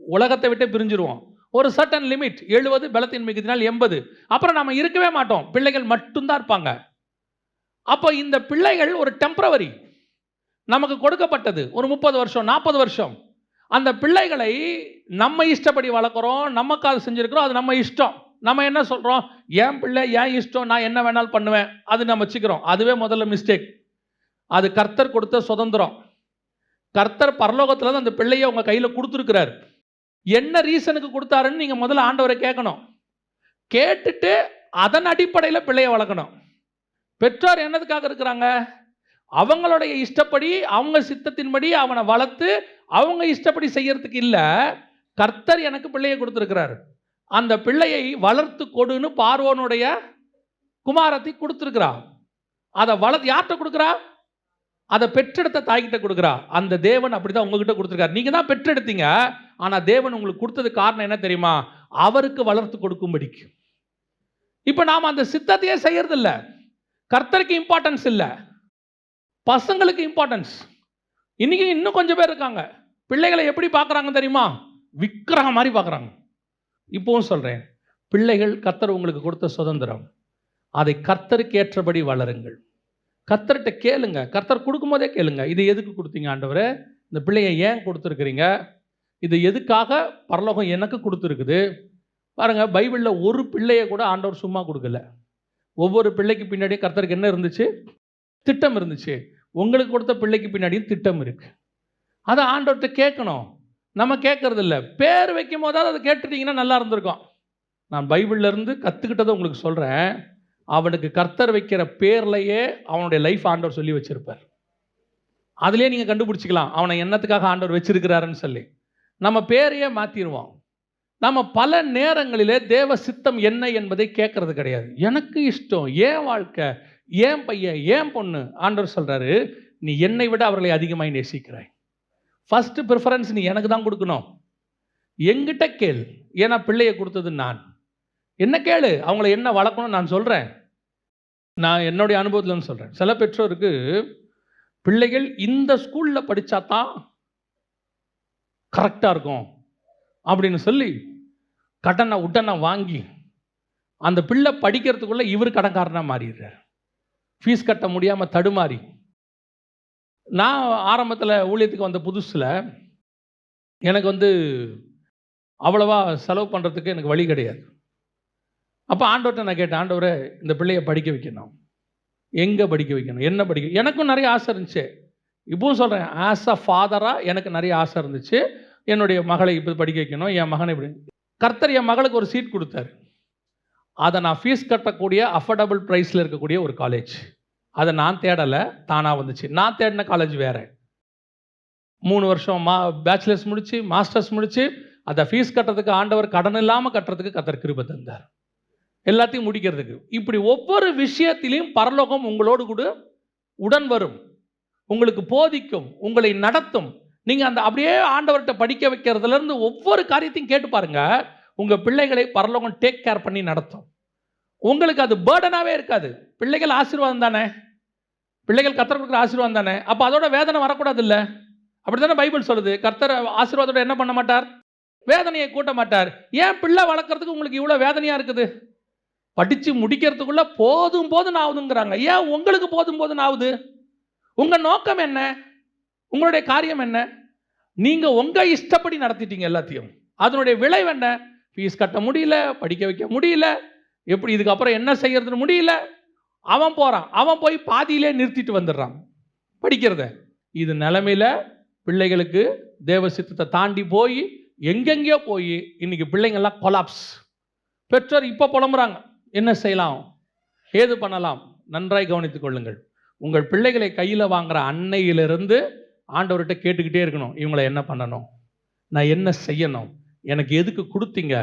உலகத்தை விட்டு பிரிஞ்சிருவோம். ஒரு சர்டன் லிமிட், 70 பலத்தின் மிகுதினால் 80, அப்புறம் நம்ம இருக்கவே மாட்டோம், பிள்ளைகள் மட்டும்தான் இருப்பாங்க. அப்போ இந்த பிள்ளைகள் ஒரு டெம்பரவரி, நமக்கு கொடுக்கப்பட்டது ஒரு 30 வருஷம் 40 வருஷம். அந்த பிள்ளைகளை நம்ம இஷ்டப்படி வளர்க்குறோம், நமக்காக செஞ்சுருக்கிறோம், அது நம்ம இஷ்டம். நம்ம என்ன சொல்கிறோம்? என் பிள்ளை என் இஷ்டம், நான் என்ன வேணாலும் பண்ணுவேன், அது நம்ம வச்சுக்கிறோம். அதுவே முதல்ல மிஸ்டேக். அது கர்த்தர் கொடுத்த சுதந்திரம். கர்த்தர் பரலோகத்தில் அந்த பிள்ளையை உங்கள் கையில் கொடுத்துருக்கிறார். என்ன ரீசனுக்கு கொடுத்தாருன்னு நீங்கள் முதல்ல ஆண்டவரை கேட்கணும். கேட்டுட்டு அதன் அடிப்படையில் பிள்ளையை வளர்க்கணும். பெற்றோர் என்னதுக்காக இருக்கிறாங்க? அவங்களுடைய இஷ்டப்படி, அவங்க சித்தத்தின்படி அவனை வளர்த்து அவங்க இஷ்டப்படி செய்யறதுக்கு இல்லை. கர்த்தர் எனக்கு பிள்ளையை கொடுத்துருக்கிறார், அந்த பிள்ளையை வளர்த்து கொடுன்னு பார்வோனுடைய குமாரத்தை கொடுத்துருக்கிறா. அதை வளர்த்து யார்கிட்ட கொடுக்குறா? அதை பெற்றெடுத்த தாய்கிட்ட கொடுக்குறா. அந்த தேவன் அப்படிதான் உங்ககிட்ட கொடுத்துருக்காரு. நீங்க தான் பெற்றெடுத்தீங்க, ஆனா தேவன் உங்களுக்கு கொடுத்தது காரணம் என்ன தெரியுமா? அவருக்கு வளர்த்து கொடுக்கும்படிக்கு. இப்ப நாம அந்த சித்தத்தையே செய்யறது இல்லை. கர்த்தருக்கு இம்பார்ட்டன்ஸ் இல்லை, பசங்களுக்கு இம்பார்ட்டன்ஸ். இன்னைக்கு இன்னும் கொஞ்சம் பேர் இருக்காங்க, பிள்ளைகளை எப்படி பார்க்குறாங்க தெரியுமா? விக்கிரகம் மாதிரி பார்க்குறாங்க. இப்பவும் சொல்றேன், பிள்ளைகள் கர்த்தர் உங்களுக்கு கொடுத்த சுதந்திரம். அதை கர்த்தருக்கு ஏற்றபடி வளருங்கள். கர்த்தர்ட்ட கேளுங்க. கர்த்தர் கொடுக்கும்போதே கேளுங்க. இது எதுக்கு கொடுத்தீங்க ஆண்டவரே? இந்த பிள்ளைய ஏன் கொடுத்துருக்கிறீங்க? இது எதுக்காக பரலோகம் எனக்கு கொடுத்துருக்குது? பாருங்க, பைபிள்ல ஒரு பிள்ளைய கூட ஆண்டவர் சும்மா கொடுக்கல. ஒவ்வொரு பிள்ளைக்கு பின்னாடியும் கர்த்தருக்கு என்ன இருந்துச்சு? திட்டம் இருந்துச்சு. உங்களுக்கு கொடுத்த பிள்ளைக்கு பின்னாடியும் திட்டம் இருக்கு. அதை ஆண்டவர்கிட்ட கேட்கணும். நம்ம கேட்கறது இல்லை. பேர் வைக்கும் போதாவது அதை கேட்டுட்டீங்கன்னா நல்லா இருந்திருக்கும். நான் பைபிள்ல இருந்து கற்றுக்கிட்டதை உங்களுக்கு சொல்கிறேன். அவனுக்கு கர்த்தர் வைக்கிற பேர்லையே அவனுடைய லைஃப் ஆண்டவர் சொல்லி வச்சிருப்பார். அதுலேயே நீங்கள் கண்டுபிடிச்சிக்கலாம் அவனை என்னத்துக்காக ஆண்டவர் வச்சிருக்கிறாருன்னு சொல்லி. நம்ம பேரையே மாற்றிடுவோம். நம்ம பல நேரங்களிலே தேவ சித்தம் என்ன என்பதை கேட்கறது கிடையாது. எனக்கு இஷ்டம், ஏன் வாழ்க்கை, ஏன் பையன், ஏன் பொண்ணு. ஆண்டவர் சொல்கிறாரு, நீ என்னை விட அவர்களை அதிகமாக நேசிக்கிறாய். ஃபர்ஸ்ட் ப்ரிஃபரன்ஸ் நீ எனக்கு தான் கொடுக்கணும். எங்கிட்ட கேள், ஏன்னா பிள்ளையை கொடுத்தது நான். என்ன கேளு, அவங்கள என்ன வளர்க்கணும் நான் சொல்கிறேன். நான் என்னுடைய அனுபவத்தில் சொல்கிறேன். சில பெற்றோருக்கு பிள்ளைகள் இந்த ஸ்கூலில் படித்தா தான் கரெக்டாக இருக்கும் அப்படின்னு சொல்லி கடனை உடனே வாங்கி அந்த பிள்ளை படிக்கிறதுக்குள்ளே இவர் கடன்காரனாக மாறிடுறார். ஃபீஸ் கட்ட முடியாமல் தடுமாறி. நான் ஆரம்பத்தில் ஊழியத்துக்கு வந்த புதுசில் எனக்கு அவ்வளவா செலவு பண்ணுறதுக்கு எனக்கு வழி கிடையாது. அப்போ ஆண்டவர்கிட்ட நான் கேட்டேன், ஆண்டவரே இந்த பிள்ளையை படிக்க வைக்கணும், எங்கே படிக்க வைக்கணும், என்ன படிக்க. எனக்கும் நிறைய ஆசை இருந்துச்சு. இப்பவும் சொல்கிறேன், ஆஸ் அ ஃபாதராக எனக்கு நிறைய ஆசை இருந்துச்சு. என்னுடைய மகளை இப்போ படிக்க வைக்கணும், என் மகனை இப்படி. கர்த்தர் என் மகளுக்கு ஒரு சீட் கொடுத்தாரு. அதை நான் ஃபீஸ் கட்டக்கூடிய அஃபோர்டபுள் ப்ரைஸில் இருக்கக்கூடிய ஒரு காலேஜ். அதை நான் தேடலை, தானாக வந்துச்சு. நான் தேடின காலேஜ் வேறு. 3 வருஷம் பேச்சுலர்ஸ் முடித்து மாஸ்டர்ஸ் முடித்து அதை ஃபீஸ் கட்டுறதுக்கு ஆண்டவர் கடன் இல்லாமல் கட்டுறதுக்கு கர்த்தர் கிருபை தந்தார், எல்லாத்தையும் முடிக்கிறதுக்கு. இப்படி ஒவ்வொரு விஷயத்திலையும் பரலோகம் உங்களோடு கூட உடன் வரும், உங்களுக்கு போதிக்கும், உங்களை நடத்தும். நீங்கள் அந்த அப்படியே ஆண்டவர்கிட்ட படிக்க வைக்கிறதுலேருந்து ஒவ்வொரு காரியத்தையும் கேட்டு பாருங்க. உங்கள் பிள்ளைகளை பரலோகம் டேக் கேர் பண்ணி நடத்தும். உங்களுக்கு அது பேர்டனாகவே இருக்காது. பிள்ளைகள் ஆசீர்வாதம் தானே, பிள்ளைகள் கர்த்தர் கொடுக்குற ஆசீர்வாதம் தானே. அப்போ அதோட வேதனை வரக்கூடாது இல்லை? அப்படி தானே பைபிள் சொல்லுது. கர்த்தர் ஆசீர்வாதத்தோட என்ன பண்ண மாட்டார்? வேதனையை கூட்ட மாட்டார். ஏன் பிள்ளை வளர்க்குறதுக்கு உங்களுக்கு இவ்வளோ வேதனையாக இருக்குது? படித்து முடிக்கிறதுக்குள்ளே போதும் போதும் ஆகுதுங்கிறாங்க. ஏன் உங்களுக்கு போதும் போதும் ஆகுது? உங்கள் நோக்கம் என்ன? உங்களுடைய காரியம் என்ன? நீங்கள் உங்கள் இஷ்டப்படி நடத்திட்டீங்க எல்லாத்தையும். அதனுடைய விளைவு என்ன? ஃபீஸ் கட்ட முடியல, படிக்க வைக்க முடியல, எப்படி இதுக்கப்புறம் என்ன செய்யறதுன்னு முடியல. அவன் போகிறான், அவன் போய் பாதியிலே நிறுத்திட்டு வந்துடுறான் படிக்கிறத. இது நிலைமையில் பிள்ளைகளுக்கு தேவ சித்தத்தை தாண்டி போய் எங்கெங்கேயோ போய் இன்னைக்கு பிள்ளைங்கள்லாம் கொலாப்ஸ். பெற்றோர் இப்போ புலம்புறாங்க, என்ன செய்யலாம், ஏது பண்ணலாம்? நன்றாய் கவனித்துக் கொள்ளுங்கள். உங்கள் பிள்ளைகளை கையில் வாங்குற அன்னையிலிருந்து ஆண்டவர்கிட்ட கேட்டுக்கிட்டே இருக்கணும், இவங்களை என்ன பண்ணணும், நான் என்ன செய்யணும், எனக்கு எதுக்கு கொடுத்தீங்க.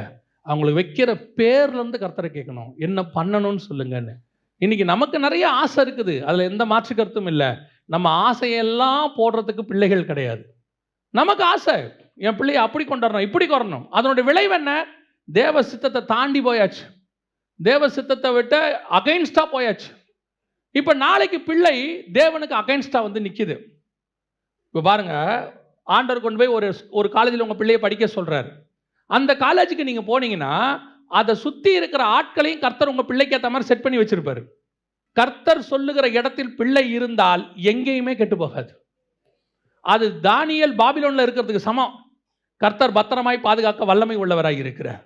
அவங்களுக்கு வைக்கிற பேர்லேருந்து கர்த்தரை கேட்கணும், என்ன பண்ணணும்னு சொல்லுங்கன்னு. இன்னைக்கு நமக்கு நிறைய ஆசை இருக்குது, அதில் எந்த மாற்று கருத்தும் இல்லை. நம்ம ஆசையெல்லாம் போடுறதுக்கு பிள்ளைகள் கிடையாது. நமக்கு ஆசை, என் பிள்ளையை அப்படி கொண்டாடணும், இப்படி கொறணும். அதனுடைய விளைவு என்ன? தேவ சித்தத்தை தாண்டி போயாச்சு, தேவ சித்தத்தை விட்டு அகைன்ஸ்டாக போயாச்சு. இப்போ நாளைக்கு பிள்ளை தேவனுக்கு அகைன்ஸ்டாக நிற்கிது. இப்போ பாருங்க, ஆண்டவர் கொண்டு போய் ஒரு காலேஜில் உங்கள் பிள்ளையை படிக்க சொல்கிறார். அந்த காலேஜுக்கு நீங்கள் போனீங்கன்னா அதை சுற்றி இருக்கிற ஆட்களையும் கர்த்தர் உங்கள் பிள்ளைக்கு ஏற்ற மாதிரி செட் பண்ணி வச்சிருப்பாரு. கர்த்தர் சொல்லுகிற இடத்தில் பிள்ளை இருந்தால் எங்கேயுமே கெட்டு போகாது. அது தானியேல் பாபிலோனில் இருக்கிறதுக்கு சமம். கர்த்தர் பத்திரமாய் பாதுகாக்க வல்லமை உள்ளவராக இருக்கிறார்.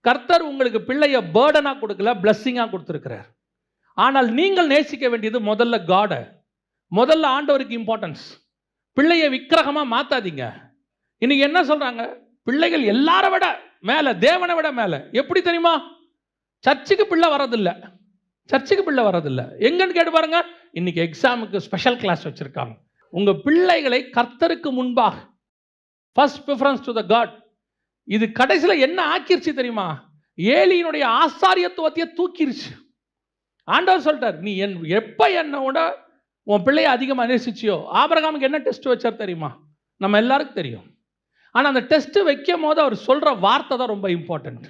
கர்த்தர் உங்களுக்கு பிள்ளைய பேர்டனாக கொடுக்கல, பிளஸ்ஸிங்காக கொடுத்துருக்கிறார். ஆனால் நீங்கள் நேசிக்க வேண்டியது முதல்ல காடை, முதல்ல ஆண்டவருக்கு இம்பார்ட்டன்ஸ். பிள்ளையை விக்கிரகமாக மாற்றாதீங்க. இன்னைக்கு என்ன சொல்கிறாங்க, பிள்ளைகள் எல்லாரை விட மேலே, தேவனை விட மேலே. எப்படி தெரியுமா? சர்ச்சுக்கு பிள்ளை வரதில்லை, சர்ச்சுக்கு பிள்ளை வரதில்லை. எங்கன்னு கேட்டு பாருங்க. இன்னைக்கு எக்ஸாமுக்கு ஸ்பெஷல் கிளாஸ் வச்சுருக்காங்க. உங்கள் பிள்ளைகளை கர்த்தருக்கு முன்பாக first preference to the God. இது கடைசியில் என்ன ஆக்கிருச்சு தெரியுமா? ஏலியினுடைய ஆசாரியத்துவத்தையே தூக்கிருச்சு. ஆண்டவர் சொல்லிட்டார், நீ எப்போ என்னோட உன் பிள்ளையை அதிகமாக நேசிச்சியோ. ஆபிரகாமுக்கு என்ன டெஸ்ட் வச்சார் தெரியுமா? நம்ம எல்லாருக்கும் தெரியும். ஆனால் அந்த டெஸ்ட் வைக்கும் போது அவர் சொல்கிற வார்த்தை தான் ரொம்ப இம்பார்ட்டன்ட்.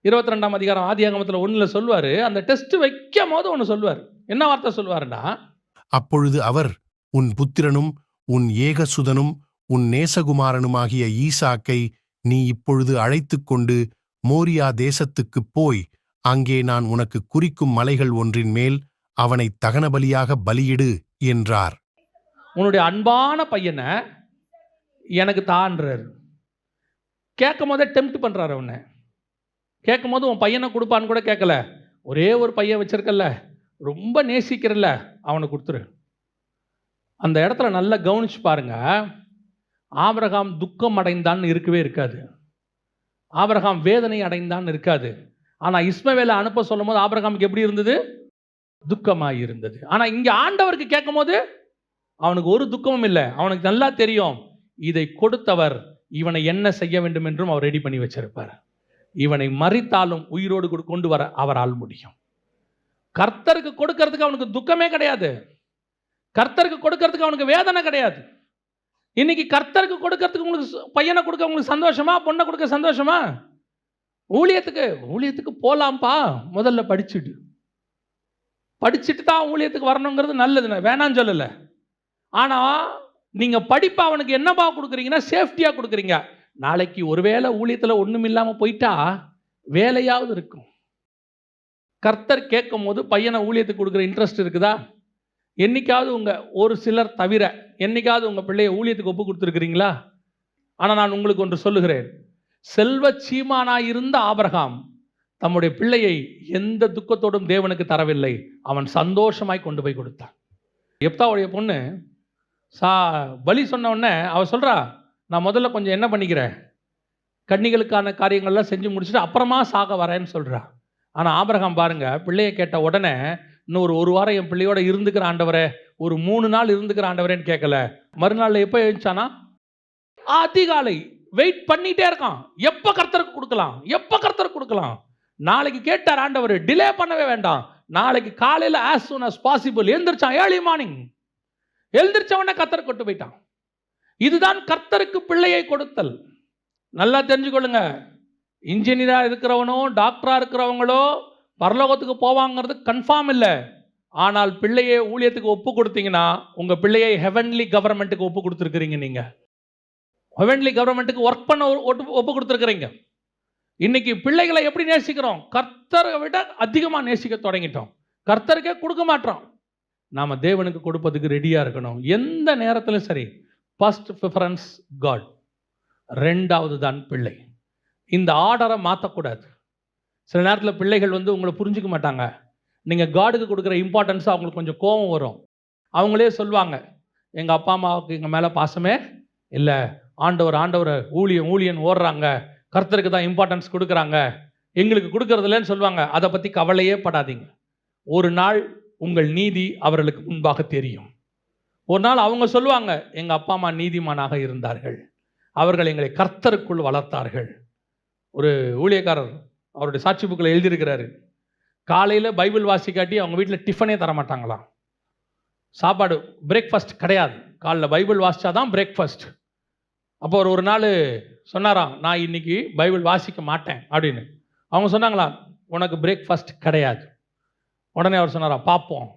22ஆம் அதிகாரம் ஆதியாகமத்தில் 1 சொல்வார். அந்த டெஸ்ட் வைக்கும் போது ஒன்று சொல்வார். என்ன வார்த்தை சொல்வாருன்னா, அப்பொழுது அவர், உன் புத்திரனும் உன் ஏகசுதனும் உன் நேசகுமாரனுமாகிய ஈசாக்கை நீ இப்பொழுது அழைத்து கொண்டு மோரியா தேசத்துக்குப் போய் அங்கே நான் உனக்கு குறிக்கும் மலைகள் ஒன்றின் மேல் அவனை தகனபலியாக பலியிடு என்றார். உன்னுடைய அன்பான பையனை எனக்கு தான்றாரு. கேட்கும் போதே டெம்ப்ட் பண்றாரு. அவனை கேட்கும் போது உன் பையனை கொடுப்பான்னு கூட கேட்கல. ஒரே ஒரு பையன் வச்சிருக்கல, ரொம்ப நேசிக்கிறல்ல, அவனை கொடுத்துரு. அந்த இடத்துல நல்லா கவனிச்சு பாருங்க. ஆபிரகாம் துக்கம் அடைந்தான்னு இருக்கவே இருக்காது. ஆபிரகாம் வேதனை அடைந்தான்னு இருக்காது. ஆனால் இஸ்மவேலை அனுப்ப சொல்லும் போது ஆபிரகாமுக்கு எப்படி இருந்தது? துக்கமாக இருந்தது. ஆனால் இங்கே ஆண்டவருக்கு கேட்கும் போது அவனுக்கு ஒரு துக்கமும் இல்லை. அவனுக்கு நல்லா தெரியும், இதை கொடுத்தவர் இவனை என்ன செய்ய வேண்டும் என்றும் அவர் ரெடி பண்ணி வச்சிருப்பார். இவனை மரித்தாலும் உயிரோடு கொண்டு வர அவரால் முடியும். கர்த்தருக்கு கொடுக்கறதுக்கு அவனுக்கு துக்கமே கிடையாது. கர்த்தருக்கு கொடுக்கறதுக்கு அவனுக்கு வேதனை கிடையாது. இன்னைக்கு கர்த்தருக்கு கொடுக்கறதுக்கு உங்களுக்கு பையனை கொடுக்க உங்களுக்கு சந்தோஷமா, பொண்ணை கொடுக்க சந்தோஷமா? ஊழியத்துக்கு போலாம்ப்பா, முதல்ல படிச்சுட்டு தான் ஊழியத்துக்கு வரணுங்கிறது நல்லது, வேணான்னு சொல்லலை. ஆனால் நீங்கள் படிப்பை அவனுக்கு என்னப்பா கொடுக்குறீங்கன்னா சேஃப்டியாக கொடுக்குறீங்க. நாளைக்கு ஒருவேளை ஊழியத்தில் ஒன்றும் இல்லாமல் போயிட்டா வேலையாவது இருக்கும். கர்த்தர் கேட்கும் போது பையனை ஊழியத்துக்கு கொடுக்குற இன்ட்ரெஸ்ட் இருக்குதா? என்னைக்காவது ஒரு சிலர் தவிர என்னைக்காவது உங்கள் பிள்ளையை ஊழியத்துக்கு ஒப்பு கொடுத்துருக்கிறீங்களா? ஆனால் நான் உங்களுக்கு ஒன்று சொல்லுகிறேன், செல்வ சீமானாய் இருந்த ஆபிரகாம் தம்முடைய பிள்ளையை எந்த துக்கத்தோடும் தேவனுக்கு தரவில்லை. அவன் சந்தோஷமாய் கொண்டு போய் கொடுத்தான். எப்தாவுடைய பொண்ணு பலி சொன்ன உடனே அவ சொல்றா, நான் முதல்ல கொஞ்சம் என்ன பண்ணிக்கிறேன், கன்னிகளுக்கான காரியங்கள்லாம் செஞ்சு முடிச்சுட்டு அப்புறமா சாக வரேன்னு சொல்றா. ஆனால் ஆபிரகாம் பாருங்க, பிள்ளையை கேட்ட உடனே இன்னும் ஒரு வாரம் என் பிள்ளையோட இருந்துக்கிற ஆண்டவரே, ஒரு 3 நாள் இருந்துக்கிற ஆண்டவரேன்னு கேட்கல. மறுநாள் எப்போ எழுந்தானா? அதிகாலை வெயிட் பண்ணிட்டே இருக்கான். எப்போ கர்த்தருக்கு கொடுக்கலாம். நாளைக்கு கேட்டார் ஆண்டவர், டிலே பண்ணவே வேண்டாம், நாளைக்கு காலையில் as soon as possible எழுந்திரிச்சான். ஏர்லி மார்னிங் எழுந்திரிச்ச உடனே கர்த்தருக்கு கொண்டு போயிட்டான். இதுதான் கர்த்தருக்கு பிள்ளையை கொடுத்தல். நல்லா தெரிஞ்சுக்கொள்ளுங்க, இன்ஜினியராக இருக்கிறவனோ டாக்டராக இருக்கிறவங்களோ பரலோகத்துக்கு போவாங்கிறது கன்ஃபார்ம் இல்லை. ஆனால் பிள்ளையை ஊழியத்துக்கு ஒப்பு கொடுத்தீங்கன்னா உங்கள் பிள்ளையை ஹெவன்லி கவர்மெண்ட்டுக்கு ஒப்பு கொடுத்துருக்கிறீங்க. நீங்கள் ஹெவன்லி கவர்மெண்ட்டுக்கு ஒர்க் பண்ண ஒப்பு கொடுத்துருக்கிறீங்க. இன்னைக்கு பிள்ளைகளை எப்படி நேசிக்கிறோம்? கர்த்தரை விட அதிகமாக நேசிக்க தொடங்கிட்டோம். கர்த்தருக்கே கொடுக்க மாட்டோம். நாம் தேவனுக்கு கொடுப்பதுக்கு ரெடியாக இருக்கணும். எந்த நேரத்திலும் சரி, ஃபர்ஸ்ட் ப்ரிஃபரன்ஸ் காட், ரெண்டாவது தான் பிள்ளை. இந்த ஆர்டரை மாற்றக்கூடாது. சில நேரத்தில் பிள்ளைகள் உங்களை புரிஞ்சுக்க மாட்டாங்க. நீங்கள் காடுக்கு கொடுக்குற இம்பார்ட்டன்ஸ் அவங்களுக்கு கொஞ்சம் கோபம் வரும். அவங்களே சொல்லுவாங்க, எங்கள் அப்பா அம்மாவுக்கு எங்கள் மேலே பாசமே இல்லை, ஆண்டவர் ஊழியன் ஓடுறாங்க, கர்த்தருக்கு தான் இம்பார்ட்டன்ஸ் கொடுக்குறாங்க, எங்களுக்கு கொடுக்கறதில்லன்னு சொல்லுவாங்க. அதை பற்றி கவலையே படாதீங்க. ஒரு நாள் உங்கள் நீதி அவர்களுக்கு முன்பாக தெரியும். ஒரு நாள் அவங்க சொல்லுவாங்க, எங்கள் அப்பா அம்மா நீதிமானாக இருந்தார்கள், அவர்கள் எங்களை கர்த்தருக்குள் வளர்த்தார்கள். ஒரு ஊழியக்காரர் அவருடைய சாட்சி புக்கில் எழுதியிருக்கிறாரு, காலையில் பைபிள் வாசிக்காட்டி அவங்க வீட்டில் டிஃபனே தரமாட்டாங்களாம். சாப்பாடு பிரேக்ஃபாஸ்ட் கிடையாது, காலைல பைபிள் வாசித்தா தான் பிரேக்ஃபாஸ்ட். அப்போ ஒரு நாள் சொன்னாராம், நான் இன்னைக்கு பைபிள் வாசிக்க மாட்டேன் அப்படின்னு. அவங்க சொன்னாங்களா, உனக்கு பிரேக்ஃபாஸ்ட் கிடையாது. உடனே அவர் சொன்னாராம், பார்ப்போம்.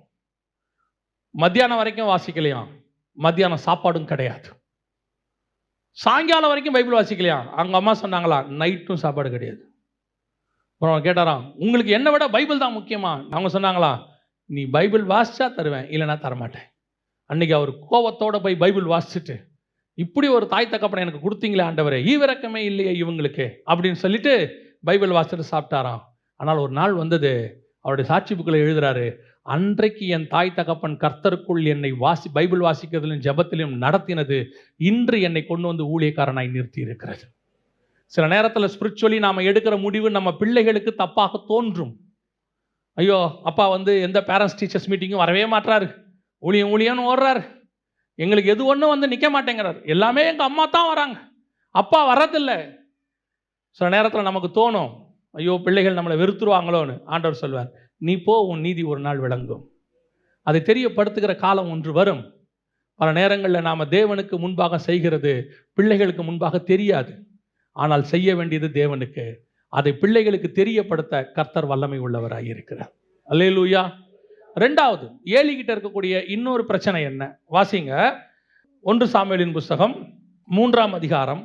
மத்தியானம் வரைக்கும் வாசிக்கலையாம், மத்தியானம் சாப்பாடும் கிடையாது. சாயங்காலம் வரைக்கும் பைபிள் வாசிக்கலையாம். அவங்க அம்மா சொன்னாங்களா, நைட்டும் சாப்பாடு கிடையாது. அப்புறம் கேட்டாராம், உங்களுக்கு என்னை விட பைபிள் தான் முக்கியமா? அவங்க சொன்னாங்களா, நீ பைபிள் வாசிச்சா தருவேன், இல்லைன்னா தரமாட்டேன். அன்னைக்கு அவர் கோவத்தோட போய் பைபிள் வாசிச்சுட்டு, இப்படி ஒரு தாய் தகப்பனை எனக்கு கொடுத்தீங்களே ஆண்டவரே, ஈவிரக்கமே இல்லையே இவங்களுக்கு அப்படின்னு சொல்லிட்டு பைபிள் வாசிச்சுட்டு சாப்பிட்டாராம். ஆனால் ஒரு நாள் வந்தது, அவருடைய சாட்சி புக்கில் எழுதுறாரு, அன்றைக்கு என் தாய் தகப்பன் கர்த்தருக்குள் என்னை பைபிள் வாசிக்கிறதிலும் ஜெபத்திலும் நடத்தினது இன்று என்னை கொண்டு வந்து ஊழியக்காரனாய் நிறுத்தி இருக்கிறது. சில நேரத்தில் ஸ்பிரிச்சுவலி நாம் எடுக்கிற முடிவு நம்ம பிள்ளைகளுக்கு தப்பாக தோன்றும். ஐயோ, அப்பா எந்த பேரண்ட்ஸ் டீச்சர்ஸ் மீட்டிங்கும் வரவே மாட்டாரு, ஊழியன்னு ஓடுறாரு, எங்களுக்கு எது ஒன்றும் நிற்க மாட்டேங்கிறார், எல்லாமே எங்கள் அம்மா தான் வராங்க, அப்பா வர்றதில்லை. சில நேரத்தில் நமக்கு தோணும், ஐயோ பிள்ளைகள் நம்மளை வெறுத்துருவாங்களோன்னு. ஆண்டவர் சொல்வார், நீ போ, உன் நீதி ஒரு நாள் விளங்கும். அதை தெரியப்படுத்துகிற காலம் ஒன்று வரும். பல நேரங்களில் நாம் தேவனுக்கு முன்பாக செய்கிறது பிள்ளைகளுக்கு முன்பாக தெரியாது. ஆனால் செய்ய வேண்டியது தேவனுக்கு. அதை பிள்ளைகளுக்கு தெரியப்படுத்த கர்த்தர் வல்லமை உள்ளவராக இருக்கிறார். அல்லேலூயா. ரெண்டாவது, ஏலிகிட்ட இருக்கக்கூடிய இன்னொரு பிரச்சனை என்ன? வாசிங்க, 1 சாமுவேலின் புஸ்தகம் 3ஆம் அதிகாரம்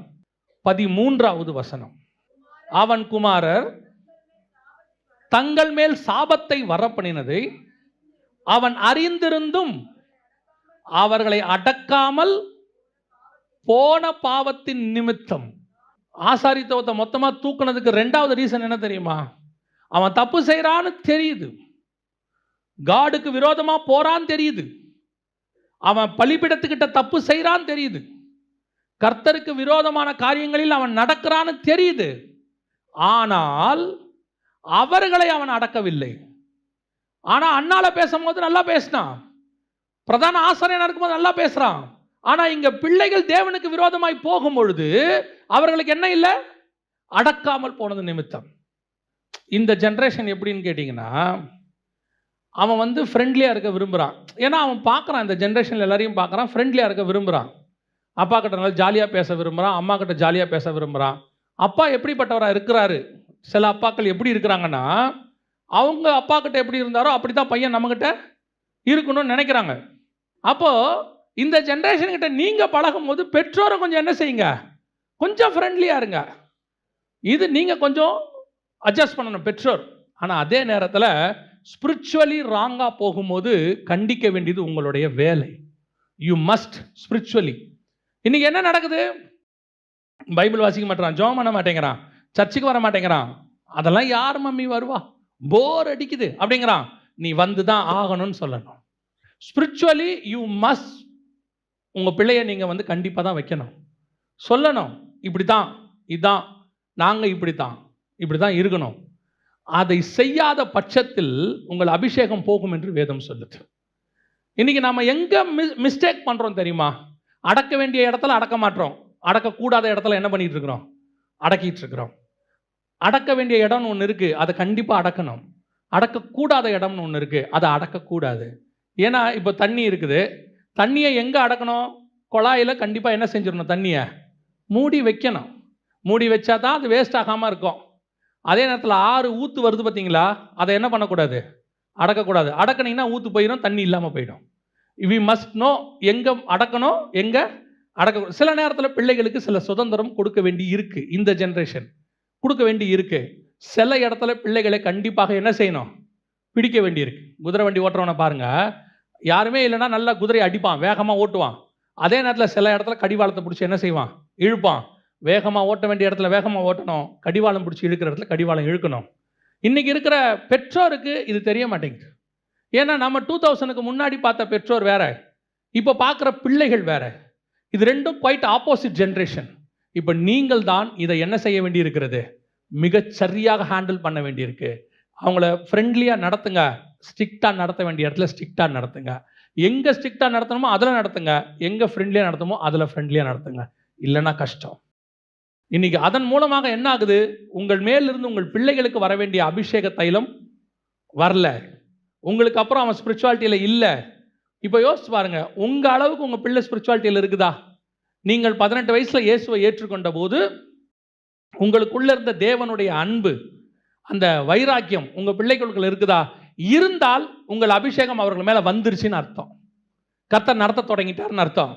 13வது வசனம். அவன் குமாரர் தங்கள் மேல் சாபத்தை வரப்பண்ணினதை அவன் அறிந்திருந்தும் அவர்களை அடக்காமல் போன பாவத்தின் நிமித்தம். ஆசாரித்துவத்தை மொத்தமா தூக்குனதுக்கு 2வது ரீசன் என்ன தெரியுமா? அவன் தப்பு செய்யறான்னு தெரியுது, காடுக்கு விரோதமா போறான்னு தெரியுது, அவன் பலிபீடத்துக்கிட்ட தப்பு செய்யறான்னு தெரியுது, கர்த்தருக்கு விரோதமான காரியங்களில் அவன் நடக்கிறான்னு தெரியுது. ஆனால் அவர்களை அவன் அடக்கவில்லை. ஆனா அண்ணால பேசும்போது நல்லா பேசினான், பிரதான ஆசாரியனா இருக்கும்போது நல்லா பேசுறான். ஆனா இங்க பிள்ளைகள் தேவனுக்கு விரோதமாய் போகும் பொழுது அவர்களுக்கு என்ன இல்லை? அடக்காமல் போனது நிமித்தம். இந்த ஜெனரேஷன் எப்படின்னு கேட்டீங்கன்னா, அவன் வந்து ஃப்ரெண்ட்லியா இருக்க விரும்புறான். ஏன்னா அவன் பார்க்கறான், இந்த ஜெனரேஷன்ல எல்லாரையும் பார்க்கறான், ஃப்ரெண்ட்லியா இருக்க விரும்புறான். அப்பா கிட்ட நல்லா ஜாலியா பேச விரும்புறான், அம்மா கிட்ட ஜாலியா பேச விரும்புறான். அப்பா எப்படிப்பட்டவரா இருக்கிறாரு? சில அப்பாக்கள் எப்படி இருக்கிறாங்கன்னா, அவங்க அப்பா கிட்ட எப்படி இருந்தாரோ அப்படித்தான் பையன் நம்மகிட்ட இருக்கணும்னு நினைக்கிறாங்க. அப்போ இந்த ஜெனரேஷன் கிட்ட நீங்க பழகும் போது பெற்றோரும் கொஞ்சம் என்ன செய்யுங்க, கொஞ்சம் ஃப்ரெண்ட்லியா இருங்க. இது நீங்க கொஞ்சம் அட்ஜஸ்ட் பண்ணணும் பெற்றோர். ஆனா அதே நேரத்தில் ஸ்பிரிச்சுவலி ராங்கா போகும்போது கண்டிக்க வேண்டியது உங்களுடைய வேலை. You must spiritually. இன்னைக்கு என்ன நடக்குது? பைபிள் வாசிக்க மாட்டேறான், ஜெபம் பண்ண மாட்டேங்கிறான், சர்ச்சுக்கு வர மாட்டேங்கிறான். அதெல்லாம் யார் மம்மி வருவா, போர் அடிக்குது அப்படிங்கிறான். நீ வந்து தான் ஆகணும்னு சொல்லணும். Spiritually you must. உங்கள் பிள்ளையை நீங்கள் வந்து கண்டிப்பாக தான் வைக்கணும், சொல்லணும். இப்படி தான், இதுதான், நாங்கள் இப்படி தான் இருக்கணும். அதை செய்யாத பட்சத்தில் உங்கள் அபிஷேகம் போகும் என்று வேதம் சொல்லுது. இன்னைக்கு நாம் எங்கே மிஸ்டேக் பண்ணுறோம் தெரியுமா? அடக்க வேண்டிய இடத்துல அடக்க மாட்டோம், அடக்கக்கூடாத இடத்துல என்ன பண்ணிட்டு இருக்கிறோம்? அடக்கிட்டு இருக்கிறோம். அடக்க வேண்டிய இடம்னு ஒன்று இருக்குது, அதை கண்டிப்பாக அடக்கணும். அடக்கக்கூடாத இடம்னு ஒன்று இருக்குது, அதை அடக்கக்கூடாது. ஏன்னா இப்போ தண்ணி இருக்குது, தண்ணியை எங்கே அடக்கணும்? குழாயில் கண்டிப்பாக என்ன செஞ்சிடணும்? தண்ணியை மூடி வைக்கணும். மூடி வச்சா தான் அது வேஸ்ட் ஆகாமல் இருக்கும். அதே நேரத்தில் ஆறு ஊற்று வருது பார்த்தீங்களா, அதை என்ன பண்ணக்கூடாது? அடக்கக்கூடாது. அடக்கினீங்கன்னா ஊற்று போயிடும், தண்ணி இல்லாமல் போயிடும். வி மஸ்ட் நோ எங்கே அடக்கணும், எங்கே அடக்க. சில நேரத்தில் பிள்ளைகளுக்கு சில சுதந்திரம் கொடுக்க வேண்டி இருக்குது, இந்த ஜென்ரேஷன் கொடுக்க வேண்டி இருக்குது. சில இடத்துல பிள்ளைகளை கண்டிப்பாக என்ன செய்யணும்? பிடிக்க வேண்டி இருக்கு. குதிரை வண்டி ஓட்டுறவனை பாருங்க, யாருமே இல்லைன்னா நல்லா குதிரையை அடிப்பான், வேகமாக ஓட்டுவான். அதே நேரத்தில் சில இடத்துல கடிவாளத்தை பிடிச்சி என்ன செய்வான்? இழுப்பான். வேகமாக ஓட்ட வேண்டிய இடத்துல வேகமாக ஓட்டணும், கடிவாளம் பிடிச்சி இழுக்கிற இடத்துல கடிவாளம் இழுக்கணும். இன்றைக்கி இருக்கிற பெற்றோருக்கு இது தெரிய மாட்டேங்குது. ஏன்னா நம்ம 2000க்கு முன்னாடி பார்த்த பெற்றோர் வேற, இப்போ பார்க்குற பிள்ளைகள் வேற. இது ரெண்டும் குவைட் ஆப்போசிட் ஜென்ரேஷன். இப்போ நீங்கள் தான் இதை என்ன செய்ய வேண்டி இருக்கிறது? மிகச் சரியாக ஹேண்டில் பண்ண வேண்டியிருக்கு. அவங்கள ஃப்ரெண்ட்லியாக நடத்துங்க, ஸ்ட்ரிக்டாக நடத்த வேண்டிய இடத்துல ஸ்ட்ரிக்டாக நடத்துங்க. எங்கே ஸ்ட்ரிக்டாக நடத்தணுமோ அதில் நடத்துங்க, எங்கே ஃப்ரெண்ட்லியாக நடத்தணுமோ அதில் ஃப்ரெண்ட்லியாக நடத்துங்க. இல்லைன்னா கஷ்டம். இன்னைக்கு அதன் மூலமாக என்ன ஆகுது? உங்கள் மேலிருந்து உங்கள் பிள்ளைகளுக்கு வர வேண்டிய அபிஷேக தைலம் வரல, உங்களுக்கு அப்புறம் அவன் ஸ்பிரிச்சுவாலிட்டியில் இல்லை. இப்போ யோசிச்சு பாருங்க, உங்கள் அளவுக்கு உங்கள் பிள்ளை ஸ்பிரிச்சுவாலிட்டியில் இருக்குதா? நீங்கள் 18 வயசில் இயேசுவை ஏற்றுக்கொண்ட போது உங்களுக்குள்ள இருந்த தேவனுடைய அன்பு, அந்த வைராக்கியம் உங்கள் பிள்ளைகளுக்குள்ள இருக்குதா? இருந்தால் உங்கள் அபிஷேகம் அவர்கள் மேலே வந்துருச்சுன்னு அர்த்தம், கர்த்தர் நடத்த தொடங்கிட்டாருன்னு அர்த்தம்.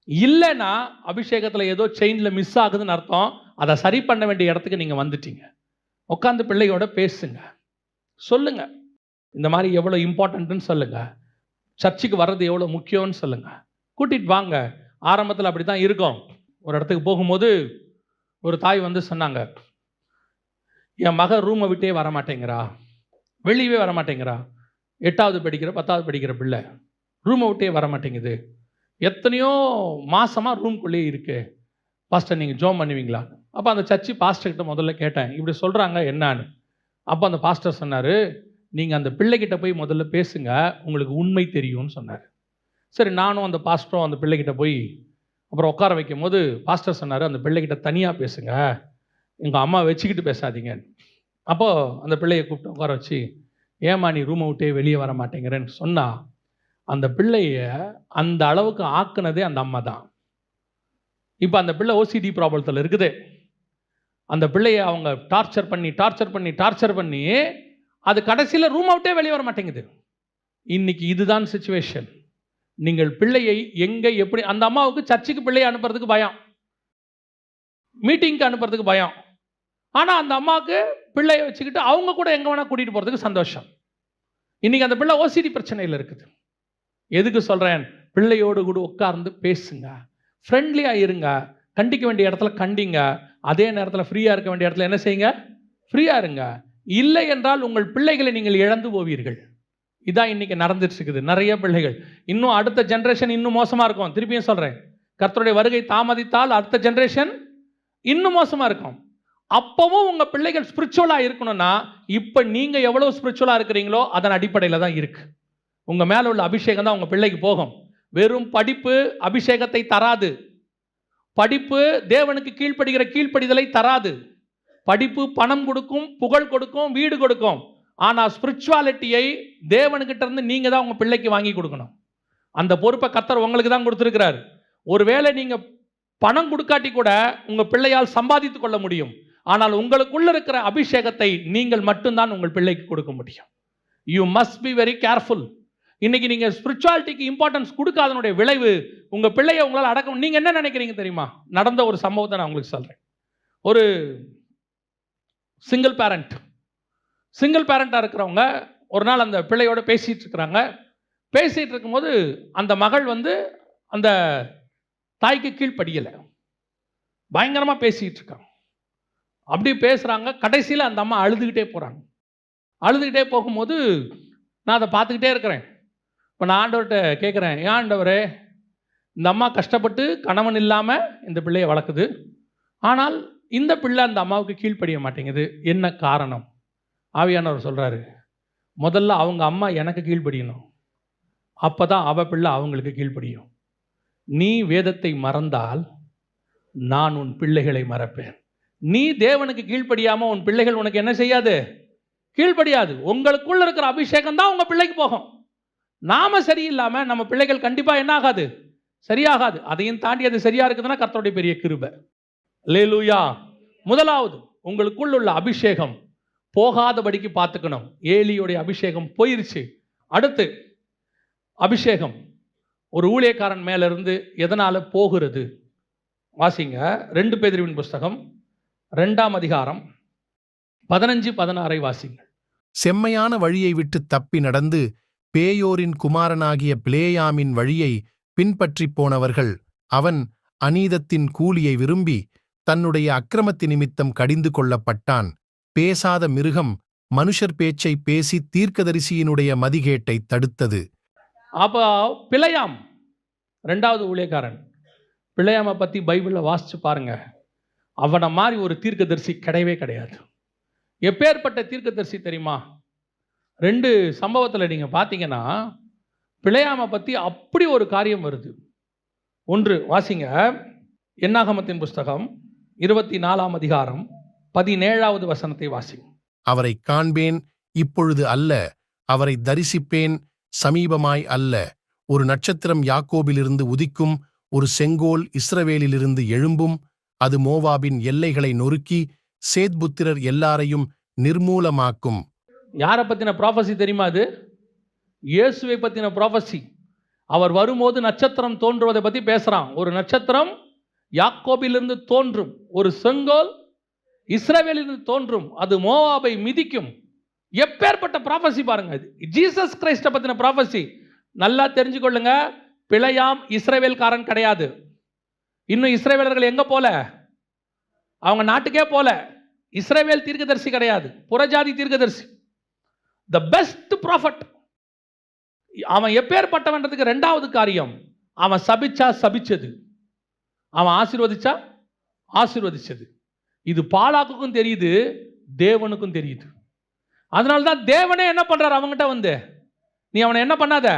இல்லைன்னா அபிஷேகத்தில் ஏதோ செயினில் மிஸ் ஆகுதுன்னு அர்த்தம். அதை சரி பண்ண வேண்டிய இடத்துக்கு நீங்கள் வந்துட்டீங்க. உட்காந்து பிள்ளையோட பேசுங்க, சொல்லுங்க இந்த மாதிரி எவ்வளோ இம்பார்ட்டன்ட்னு சொல்லுங்க, சர்ச்சுக்கு வர்றது எவ்வளோ முக்கியம்னு சொல்லுங்க, கூட்டிகிட்டு வாங்க. ஆரம்பத்தில் அப்படி தான் இருக்கும். ஒரு இடத்துக்கு போகும்போது ஒரு தாய் வந்து சொன்னாங்க, என் மக ரூமை விட்டே வரமாட்டேங்கிறா, வெளியவே வரமாட்டேங்கிறா, 8வது படிக்கிற 10வது படிக்கிற பிள்ளை ரூமை விட்டே வரமாட்டேங்குது, எத்தனையோ மாசமாக ரூம்குள்ளேயே இருக்கு, பாஸ்டர் நீங்கள் ஜோம் பண்ணுவீங்களா? அப்போ அந்த சர்ச்சு பாஸ்டர்கிட்ட முதல்ல கேட்டேன், இப்படி சொல்கிறாங்க என்னான்னு. அப்போ அந்த பாஸ்டர் சொன்னார், நீங்கள் அந்த பிள்ளைகிட்ட போய் முதல்ல பேசுங்க, உங்களுக்கு உண்மை தெரியும்னு சொன்னார். சரி, நானும் அந்த பாஸ்டரும் அந்த பிள்ளைகிட்ட போய் அப்புறம் உட்கார வைக்கும் போது பாஸ்டர் சொன்னார், அந்த பிள்ளைகிட்ட தனியாக பேசுங்க, எங்கள் அம்மா வச்சுக்கிட்டு பேசாதீங்க. அப்போது அந்த பிள்ளையை கூப்பிட்டு உட்கார வச்சு, ஏம்மா நீ ரூமை விட்டே வெளியே வர மாட்டேங்கிறேன்னு சொன்னால், அந்த பிள்ளைய அந்த அளவுக்கு ஆக்குனதே அந்த அம்மா தான். இப்போ அந்த பிள்ளை ஓசிடி ப்ராப்ளத்தில் இருக்குது. அந்த பிள்ளையை அவங்க டார்ச்சர் பண்ணி அது கடைசியில் ரூமை விட்டே வெளியே வர மாட்டேங்குது. இன்னைக்கு இதுதான் சிச்சுவேஷன். நீங்கள் பிள்ளையை எங்கே எப்படி, அந்த அம்மாவுக்கு சர்ச்சுக்கு பிள்ளையை அனுப்புறதுக்கு பயம், மீட்டிங்க்கு அனுப்புறதுக்கு பயம். ஆனால் அந்த அம்மாவுக்கு பிள்ளையை வச்சுக்கிட்டு அவங்க கூட எங்கே வேணால் கூட்டிகிட்டு போகிறதுக்கு சந்தோஷம். இன்றைக்கி அந்த பிள்ளை ஓசிடி பிரச்சனையில் இருக்குது. எதுக்கு சொல்கிறேன்? பிள்ளையோடு கூட உட்கார்ந்து பேசுங்க, ஃப்ரெண்ட்லியாக இருங்க, கண்டிக்க வேண்டிய இடத்துல கண்டிங்க, அதே நேரத்தில் ஃப்ரீயாக இருக்க வேண்டிய இடத்துல என்ன செய்யுங்க? ஃப்ரீயாக இருங்க. இல்லை என்றால் உங்கள் பிள்ளைகளை நீங்கள் இழந்து போவீர்கள். இதான் இன்றைக்கி நடந்துட்டு இருக்குது. நிறைய பிள்ளைகள் இன்னும் அடுத்த ஜென்ரேஷன் இன்னும் மோசமாக இருக்கும். திருப்பியும் சொல்கிறேன், கர்த்தருடைய வருகை தாமதித்தால் அடுத்த ஜென்ரேஷன் இன்னும் மோசமாக இருக்கும். அப்பவும் உங்கள் பிள்ளைகள் ஸ்பிரிச்சுவலாக இருக்கணும்னா இப்போ நீங்கள் எவ்வளோ ஸ்பிரிச்சுவலாக இருக்கிறீங்களோ அதன் அடிப்படையில் தான் இருக்குது. உங்கள் மேலே உள்ள அபிஷேகம் தான் உங்கள் பிள்ளைக்கு போகும். வெறும் படிப்பு அபிஷேகத்தை தராது. படிப்பு தேவனுக்கு கீழ்ப்படிதலை தராது. படிப்பு பணம் கொடுக்கும், புகழ் கொடுக்கும், வீடு கொடுக்கும். ஆனால் ஸ்பிரிச்சுவாலிட்டியை தேவனுக்கிட்ட இருந்து நீங்கள் தான் உங்கள் பிள்ளைக்கு வாங்கி கொடுக்கணும். அந்த பொறுப்பை கர்த்தர் உங்களுக்கு தான் கொடுத்துருக்கிறார். ஒருவேளை நீங்கள் பணம் கொடுக்காட்டி கூட உங்கள் பிள்ளையால் சம்பாதித்து கொள்ள முடியும். ஆனால் உங்களுக்குள்ள இருக்கிற அபிஷேகத்தை நீங்கள் மட்டும்தான் உங்கள் பிள்ளைக்கு கொடுக்க முடியும். You must be very careful. இன்னைக்கு நீங்கள் ஸ்பிரிச்சுவாலிட்டிக்கு இம்பார்ட்டன்ஸ் கொடுக்காதனுடைய விளைவு உங்கள் பிள்ளையை உங்களால் அடக்க. நீங்கள் என்ன நினைக்கிறீங்க தெரியுமா? நடந்த ஒரு சம்பவத்தை நான் உங்களுக்கு சொல்கிறேன். ஒரு சிங்கிள் பேரண்ட்டாக இருக்கிறவங்க ஒரு நாள் அந்த பிள்ளையோட பேசிகிட்டு இருக்கிறாங்க. பேசிகிட்டு இருக்கும்போது அந்த மகள் அந்த தாய்க்கு கீழ்ப்படியலை, பயங்கரமாக பேசிகிட்டு இருக்காங்க. அப்படி பேசுகிறாங்க. கடைசியில் அந்த அம்மா அழுதுகிட்டே போகிறாங்க. அழுதுகிட்டே போகும்போது நான் அதை பார்த்துக்கிட்டே இருக்கிறேன். இப்போ நான் ஆண்டவர்கிட்ட கேட்குறேன், ஏன் ஆண்டவரே, இந்த அம்மா கஷ்டப்பட்டு கணவன் இல்லாமல் இந்த பிள்ளையை வளர்க்குது, ஆனால் இந்த பிள்ளை அந்த அம்மாவுக்கு கீழ்ப்படிய மாட்டேங்குது, என்ன காரணம்? ஆவியானவர் சொல்கிறாரு, முதல்ல அவங்க அம்மா எனக்கு கீழ்ப்படியணும், அப்போ தான் அவள் பிள்ளை அவங்களுக்கு கீழ்ப்படியும். நீ வேதத்தை மறந்தால் நான் உன் பிள்ளைகளை மறப்பேன். நீ தேவனுக்கு கீழ்ப்படியாமல் உன் பிள்ளைகள் உனக்கு என்ன செய்யாது? கீழ்ப்படியாது. உங்களுக்குள்ள இருக்கிற அபிஷேகம் தான் உங்கள் பிள்ளைக்கு போகும். நாம சரியில்லாமல் நம்ம பிள்ளைகள் கண்டிப்பாக என்ன ஆகாது? சரியாகாது. அதையும் தாண்டி அது சரியாக இருக்குதுன்னா கர்த்தருடைய பெரிய கிருபை. அல்லேலூயா. முதலாவது, உங்களுக்குள்ள உள்ள அபிஷேகம் போகாதபடிக்கு பார்த்துக்கணும். ஏலியுடைய அபிஷேகம் போயிருச்சு. அடுத்து, அபிஷேகம் ஒரு ஊழியக்காரன் மேலிருந்து எதனால் போகிறது? வாசிங்க 2 பேதுருவின் புஸ்தகம் 2ஆம் அதிகாரம் 15-16 வாசிங்க. செம்மையான வழியை விட்டு தப்பி நடந்து பேயோரின் குமாரனாகிய பிலேயாமின் வழியை பின்பற்றி போனவர்கள். அவன் அநீதத்தின் கூலியை விரும்பி தன்னுடைய அக்கிரமத்தி நிமித்தம் கடிந்து கொள்ளப்பட்டான். பேசாத மிருகம் மனுஷர் பேச்சை பேசி தீர்க்கதரிசியினுடைய மதிகேட்டை தடுத்தது. அப்போ பிலேயாம் 2வது ஊழியக்காரன். பிலேயாமை பற்றி பைபிளில் வாசித்து பாருங்க. அவனை மாதிரி ஒரு தீர்க்கதரிசி கிடையவே கிடையாது. எப்பேற்பட்ட தீர்க்கதரிசி தெரியுமா? 2 சம்பவத்தில் நீங்கள் பார்த்தீங்கன்னா பிலேயாமை பற்றி அப்படி ஒரு காரியம் வருது. ஒன்று வாசிங்க, என்னாகமத்தின் புஸ்தகம் 24ஆம் அதிகாரம் 17வது வசனத்தை வாசிங்க. அவரை காண்பேன், இப்பொழுது அல்ல, அவரை தரிசிப்பேன், சமீபமாய் அல்ல. ஒரு நட்சத்திரம் யாக்கோபிலிருந்து உதிக்கும், ஒரு செங்கோல் இஸ்ரவேலிலிருந்து எழும்பும். அது மோவாபின் எல்லைகளை நொறுக்கி சேத்புத்திரர் எல்லாரையும் நிர்மூலமாக்கும். யாரை பற்றின ப்ராஃபஸி தெரியுமா? அது இயேசுவை பற்றின ப்ராஃபஸி. அவர் வரும்போது நட்சத்திரம் தோன்றுவதை பற்றி பேசுகிறான். ஒரு நட்சத்திரம் யாக்கோபிலிருந்து தோன்றும், ஒரு செங்கோல் இஸ்ரவேலிலிருந்து தோன்றும், அது மோவாபை மிதிக்கும். எப்பேற்பட்ட ப்ராஃபஸி பாருங்க. ஜீசஸ் கிரைஸ்டை பற்றின ப்ராஃபஸி. நல்லா தெரிஞ்சுக்கொள்ளுங்க, பிலேயாம் இஸ்ரவேல்காரன் கிடையாது. இன்னும் இஸ்ரவேலர்கள் எங்கே போல? அவங்க நாட்டுக்கே போல. இஸ்ரவேல் தீர்க்கதரிசி கிடையாது, புறஜாதி தீர்க்கதரிசி. The best prophet. அவன் எப்பேற்பட்டவன்றதுக்கு 2வது காரியம், அவன் சபிச்சா சபிச்சது, அவன் ஆசீர்வதிச்சா ஆசீர்வதிச்சது. இது பாலாக்குக்கும் தெரியுது, தேவனுக்கும் தெரியுது. அதனால்தான் தேவனே என்ன பண்றாரு? அவங்ககிட்ட நீ அவனை என்ன பண்ணாத,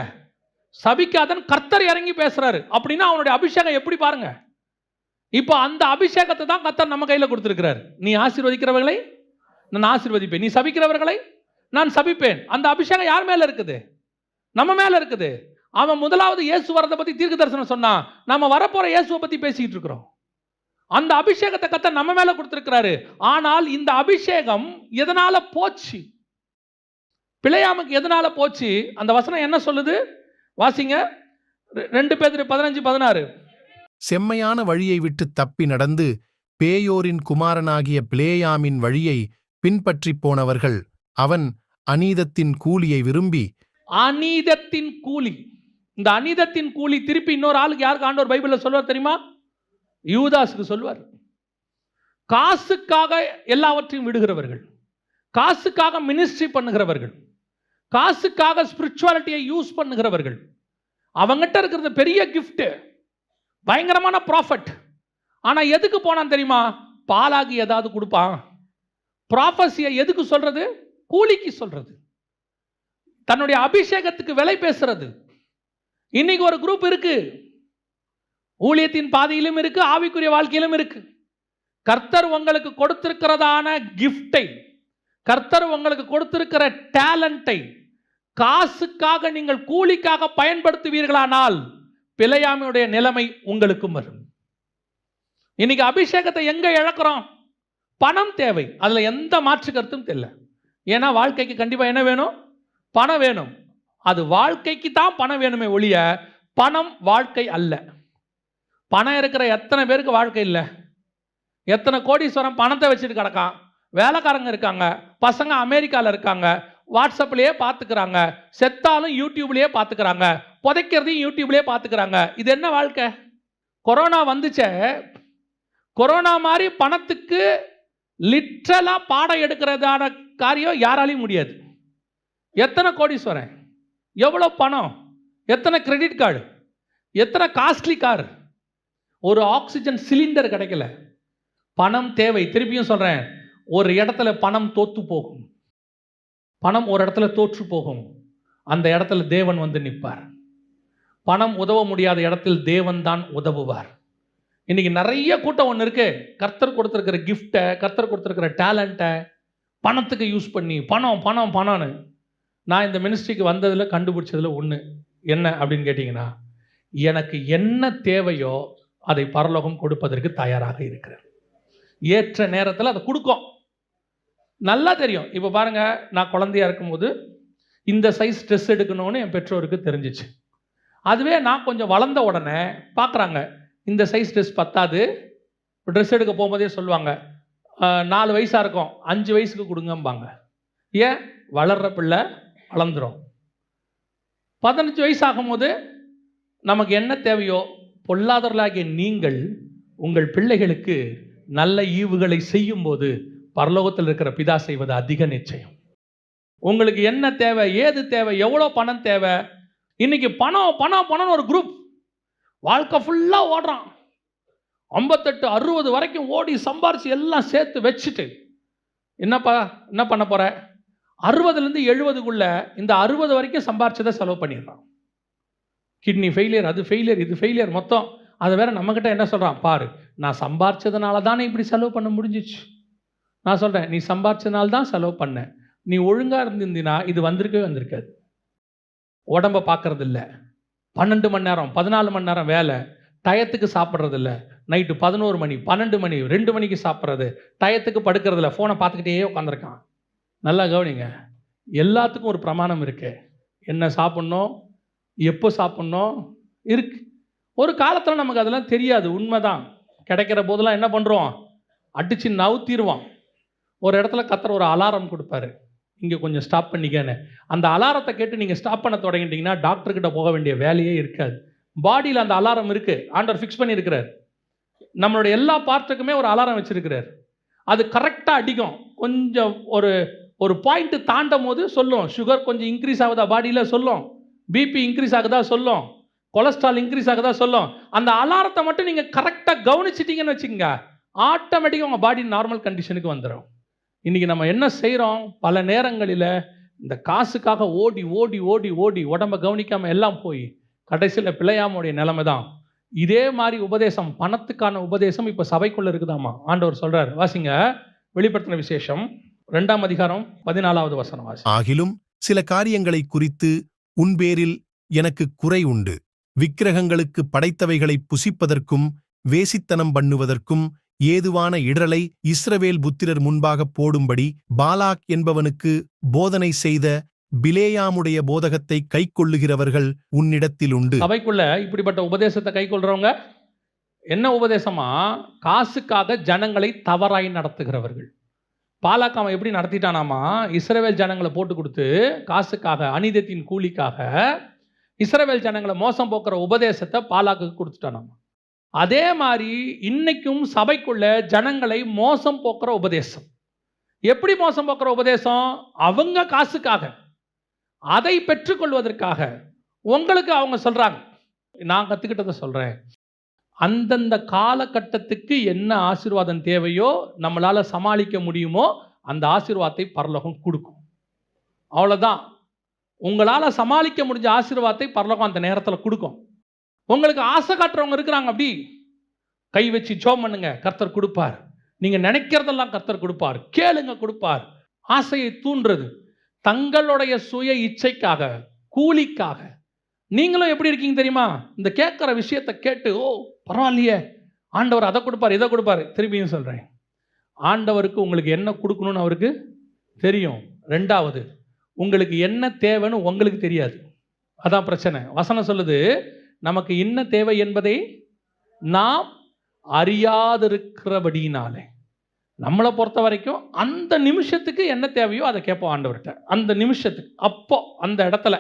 சபிக்காதன் கர்த்தர் இறங்கி பேசுறாரு. அப்படின்னா அவனுடைய அபிஷேகம் எப்படி பாருங்க. இப்போ அந்த அபிஷேகத்தை தான் கர்த்தர் நம்ம கையில் கொடுத்துருக்கிறார். நீ ஆசீர்வதிக்கிறவர்களை நான் ஆசீர்வதிப்பேன், நீ சபிக்கிறவர்களை நான் சபிப்பேன். அந்த அபிஷேகம் யார் மேல இருக்குது? நம்ம மேல இருக்குது. அவன் முதலாவது இயேசு வரதை பத்தி தீர்க்க தரிசனம் சொன்னான். நம்ம வரப்போற இயேசுவை பத்தி பேசிக்கிட்டு இருக்கிறோம். அந்த அபிஷேகத்தை கர்த்தர் நம்ம மேல கொடுத்திருக்கிறாரு. ஆனால் இந்த அபிஷேகம் எதனால போச்சு? பிலேயாமுக்கு எதனால போச்சு? அந்த வசனம் என்ன சொல்லுது? வாசிங்க 2 பேதுரு 15-16. செம்மையான வழியை விட்டு தப்பி நடந்து பேயோரின் குமாரனாகிய பிலேயாமின் வழியை பின்பற்றிப் போனவர்கள். அவன் அநீதத்தின் கூலியை விரும்பி அநீதத்தின் கூலி. இந்த அநீதத்தின் கூலி திருப்பி இன்னொரு ஆளுக்கு யாருக்கு ஆண்டவர் பைபிள்ல சொல்வார் தெரியுமா? யூதாஸுக்கு சொல்வார். காசுக்காக எல்லாவற்றையும் விடுகிறவர்கள், காசுக்காக மினிஸ்ட்ரி பண்ணுகிறவர்கள், காசுக்காக ஸ்பிரிச்சுவாலிட்டியை யூஸ் பண்ணுகிறவர்கள், அவங்ககிட்ட இருக்கிறது பெரிய கிஃப்ட், பயங்கரமான ப்ராஃபிட். ஆனா எதுக்கு போனான் தெரியுமா? பாலாகி ஏதாவது கொடுப்பான். ப்ராஃபஸியை எதுக்கு சொல்றது? கூலிக்கு சொல்றது, தன்னுடைய அபிஷேகத்துக்கு விலை பேசுறது. இன்னைக்கு ஒரு குரூப் இருக்கு, ஊழியத்தின் பாதையிலும் இருக்கு, ஆவிக்குரிய வாழ்க்கையிலும் இருக்கு. கர்த்தர் உங்களுக்கு கொடுத்திருக்கிறதான கிஃப்டை, கர்த்தர் உங்களுக்கு கொடுத்திருக்கிற டேலண்டை காசுக்காக நீங்கள் கூலிக்காக பயன்படுத்துவீர்களானால் பிலேயாமினுடைய நிலைமை உங்களுக்கும் வரும். இன்னைக்கு அபிஷேகத்தை எங்க இழக்கிறோம்? பணம் தேவை, அதுல எந்த மாற்று கருத்தும் தெரியல. ஏன்னா வாழ்க்கைக்கு கண்டிப்பா என்ன வேணும்? பணம் வேணும். அது வாழ்க்கைக்கு தான் பணம் வேணுமே ஒழிய பணம் வாழ்க்கை அல்ல. பணம் இருக்கிற எத்தனை பேருக்கு வாழ்க்கை இல்லை? எத்தனை கோடீஸ்வரன் பணத்தை வச்சுட்டு கிடக்கான், வேலைக்காரங்க இருக்காங்க, பசங்க அமெரிக்காவில் இருக்காங்க, வாட்ஸ்அப்லேயே பார்த்துக்கிறாங்க, செத்தாலும் யூடியூப்லேயே பார்த்துக்கிறாங்க, புதைக்கிறதையும் யூடியூப்லேயே பார்த்துக்கிறாங்க. இது என்ன வாழ்க்கை? கொரோனா வந்துச்சே, கொரோனா மாதிரி பணத்துக்கு லிட்ரலாக பாடம் எடுக்கிறதான காரியம் யாராலையும் முடியாது. எத்தனை கோடீஸ்வரன், எவ்வளோ பணம், எத்தனை கிரெடிட் கார்டு, எத்தனை காஸ்ட்லி கார், ஒரு ஆக்சிஜன் சிலிண்டர் கிடைக்கல. பணம் தேவை. திருப்பியும் சொல்கிறேன், ஒரு இடத்துல பணம் தோற்று போகும், பணம் ஒரு இடத்துல தோற்று போகும், அந்த இடத்துல தேவன் வந்து நிற்பார். பணம் உதவ முடியாத இடத்தில் தேவன் தான் உதவுவார். இன்னைக்கு நிறைய கூட்டம் ஒன்று இருக்கு, கர்த்தர் கொடுத்துருக்கிற கிஃப்டை, கர்த்தர் கொடுத்துருக்கிற டேலண்ட்டை பணத்துக்கு யூஸ் பண்ணி பணம் பணம் பணம்னு. நான் இந்த மினிஸ்ட்ரிக்கு வந்ததில் கண்டுபிடிச்சதில் ஒன்று என்ன அப்படின்னு கேட்டிங்கன்னா, எனக்கு என்ன தேவையோ அதை பரலோகம் கொடுப்பதற்கு தயாராக இருக்கிறேன். ஏற்ற நேரத்தில் அதை கொடுக்கும். நல்லா தெரியும். இப்போ பாருங்கள், நான் குழந்தையாக இருக்கும்போது இந்த சைஸ் ட்ரெஸ் எடுக்கணும்னு என் பெற்றோருக்கு தெரிஞ்சிச்சு. அதுவே நான் கொஞ்சம் வளர்ந்த உடனே பார்க்குறாங்க, இந்த சைஸ் ட்ரெஸ் பத்தாது, ட்ரெஸ் எடுக்க போகும்போதே சொல்லுவாங்க, 4 வயசாக இருக்கும், 5 வயசுக்கு கொடுங்கம்பாங்க. ஏன்? வளர்கிற பிள்ளை வளர்ந்துடும். 15 வயசு ஆகும்போது நமக்கு என்ன தேவையோ, பொல்லாதவர்களாகிய நீங்கள் உங்கள் பிள்ளைகளுக்கு நல்ல ஈவுகளை செய்யும்போது பரலோகத்தில் இருக்கிற பிதா செய்வது அதிக நிச்சயம். உங்களுக்கு என்ன தேவை, ஏது தேவை, எவ்வளோ பணம் தேவை? இன்னைக்கு பணம் பணம் பணம்னு ஒரு குரூப் வாழ்க்கை ஃபுல்லாக ஓடுறான். 58 60 வரைக்கும் ஓடி சம்பாரிச்சு எல்லாம் சேர்த்து வச்சுட்டு என்ன பண்ண போற? 60லேருந்து 70க்குள்ள இந்த 60 வரைக்கும் சம்பாரிச்சதை செலவு பண்ணிடுறான். கிட்னி ஃபெயிலியர், அது ஃபெயிலியர், இது ஃபெயிலியர், மொத்தம். அதை வேற நம்மக்கிட்ட என்ன சொல்கிறான்? பாரு, நான் சம்பாரிச்சதுனால தானே இப்படி செலவு பண்ண முடிஞ்சிச்சு. நான் சொல்கிறேன், நீ சம்பாரிச்சதுனால தான் செலவு பண்ண. நீ ஒழுங்காக இருந்திருந்தீனா இது வந்திருக்கவே வந்திருக்காது. உடம்பை பார்க்கறது இல்லை, 12 மணி நேரம் 14 மணி நேரம் வேலை, டயத்துக்கு சாப்பிட்றது இல்லை, நைட்டு 11 மணி 12 மணி 2 மணிக்கு சாப்பிட்றது, டயத்துக்கு படுக்கிறது இல்லை, ஃபோனை பார்த்துக்கிட்டே உட்காந்துருக்கான். நல்லா கவனிங்க, எல்லாத்துக்கும் ஒரு பிரமாணம் இருக்கு. என்ன சாப்பிட்ணும், எப்போ சாப்பிட்ணும் இருக்கு. ஒரு காலத்தில் நமக்கு அதெல்லாம் தெரியாது, உண்மைதான். கிடைக்கிற போதெல்லாம் என்ன பண்ணுறோம்? அடித்து நவுத்திடுவோம். ஒரு இடத்துல கர்த்தர் ஒரு அலாரம் கொடுப்பாரு, இங்கே கொஞ்சம் ஸ்டாப் பண்ணிக்கன்னு. அந்த அலாரத்தை கேட்டு நீங்கள் ஸ்டாப் பண்ண தொடங்கிட்டீங்கன்னா டாக்டர்கிட்ட போக வேண்டிய வேலையே இருக்காது. பாடியில் அந்த அலாரம் இருக்குது, ஆண்டவர் ஃபிக்ஸ் பண்ணியிருக்கிறார். நம்மளோட எல்லா பார்ட்டுக்குமே ஒரு அலாரம் வச்சுருக்கிறார். அது கரெக்டாக அடிக்கும். கொஞ்சம் ஒரு பாயிண்ட்டு தாண்டும் போது சொல்லும், சுகர் கொஞ்சம் இன்க்ரீஸ் ஆகுதா பாடியில் சொல்லும், பிபி இன்க்ரீஸ் ஆகுதா சொல்லும், கொலஸ்ட்ரால் இன்க்ரீஸ் ஆகுதா சொல்லும். அந்த அலாரத்தை மட்டும் நீங்கள் கரெக்டாக கவனிச்சிட்டிங்கன்னு வச்சுக்கோங்க, ஆட்டோமேட்டிக்காக உங்கள் பாடி நார்மல் கண்டிஷனுக்கு வந்துடும். இன்றைக்கி நம்ம என்ன செய்கிறோம்? பல நேரங்களில் இந்த காசுக்காக ஓடி ஓடி ஓடி ஓடி உடம்பை கவனிக்காமல் எல்லாம் போய் கடைசியில் பிழையாமுடைய நிலைமை தான். இதே மாதிரி உபதேசம், பணத்துக்கான உபதேசம் இப்போ சபைக்குள்ளே இருக்குதாமா. ஆண்டவர் சொல்கிறார், வாசிங்க, வெளிப்படுத்தின விசேஷம் 2ஆம் அதிகாரம் 14வது வசனம் வாசி. ஆகிலும் சில காரியங்களை குறித்து உன்பேரில் எனக்கு குறை உண்டு. விக்கிரகங்களுக்கு படைத்தவைகளை புசிப்பதற்கும் வேசித்தனம் பண்ணுவதற்கும் ஏதுவான இடரலை இஸ்ரவேல் புத்திரர் முன்பாக போடும்படி பாலாக் என்பவனுக்கு போதனை செய்த பிலேயாமுடைய போதகத்தை கைக்கொள்ளுகிறவர்கள் உன்னிடத்தில் உண்டு. சபைக்குள்ள இப்படிப்பட்ட உபதேசத்தை கைக்கொள்றவங்க என்ன உபதேசமா? காசுக்காக ஜனங்களை தவறாய் நடத்துகிறவர்கள். பாலாக் அவன் எப்படி நடத்திட்டானாமா? இஸ்ரவேல் ஜனங்களை போட்டு கொடுத்து காசுக்காக, அநீதத்தின் கூலிக்காக இஸ்ரவேல் ஜனங்களை மோசம் போக்குற உபதேசத்தை பாலாக்கு கொடுத்துட்டானாமா. அதே மாதிரி இன்னைக்கும் சபைக்குள்ள ஜனங்களை மோசம் போக்குற உபதேசம். எப்படி மோசம் போக்குற உபதேசம்? அவங்க காசுக்காக, அதை பெற்றுக்கொள்வதற்காக உங்களுக்கு அவங்க சொல்றாங்க. நான் கத்துக்கிட்டதை சொல்றேன். அந்தந்த காலகட்டத்துக்கு என்ன ஆசீர்வாதம் தேவையோ, நம்மளால சமாளிக்க முடியுமோ அந்த ஆசீர்வாதத்தை பரலோகம் கொடுக்கும். அவ்வளவுதான். உங்களால சமாளிக்க முடிஞ்ச ஆசீர்வாதத்தை பரலோகம் அந்த நேரத்தில் கொடுக்கும். உங்களுக்கு ஆசை காட்டுறவங்க இருக்கிறாங்க, அப்படி கை வச்சு ஜெபம் பண்ணுங்க, கர்த்தர் கொடுப்பார். நீங்க நினைக்கிறதெல்லாம் கர்த்தர் கொடுப்பார். கேளுங்க, கொடுப்பார். ஆசையை தூண்டுறது தங்களுடைய சுய இச்சைக்காக, கூலிக்காக. நீங்களும் எப்படி இருக்கீங்க தெரியுமா? இந்த கேட்குற விஷயத்தை கேட்டு, ஓ பரவாயில்லையே, ஆண்டவர் அதை கொடுப்பார், இதை கொடுப்பார். திரும்பியும் சொல்கிறேன், ஆண்டவருக்கு உங்களுக்கு என்ன கொடுக்கணும்னு அவருக்கு தெரியும். ரெண்டாவது, உங்களுக்கு என்ன தேவைன்னு உங்களுக்கு தெரியாது. அதான் பிரச்சனை. வசனம் சொல்லுது, நமக்கு என்ன தேவை என்பதை நாம் அறியாதிருக்கிறபடினாலே. நம்மளை பொறுத்த வரைக்கும் அந்த நிமிஷத்துக்கு என்ன தேவையோ அதை கேட்போம் ஆண்டவர்கிட்ட. அந்த நிமிஷத்துக்கு, அப்போ அந்த இடத்துல.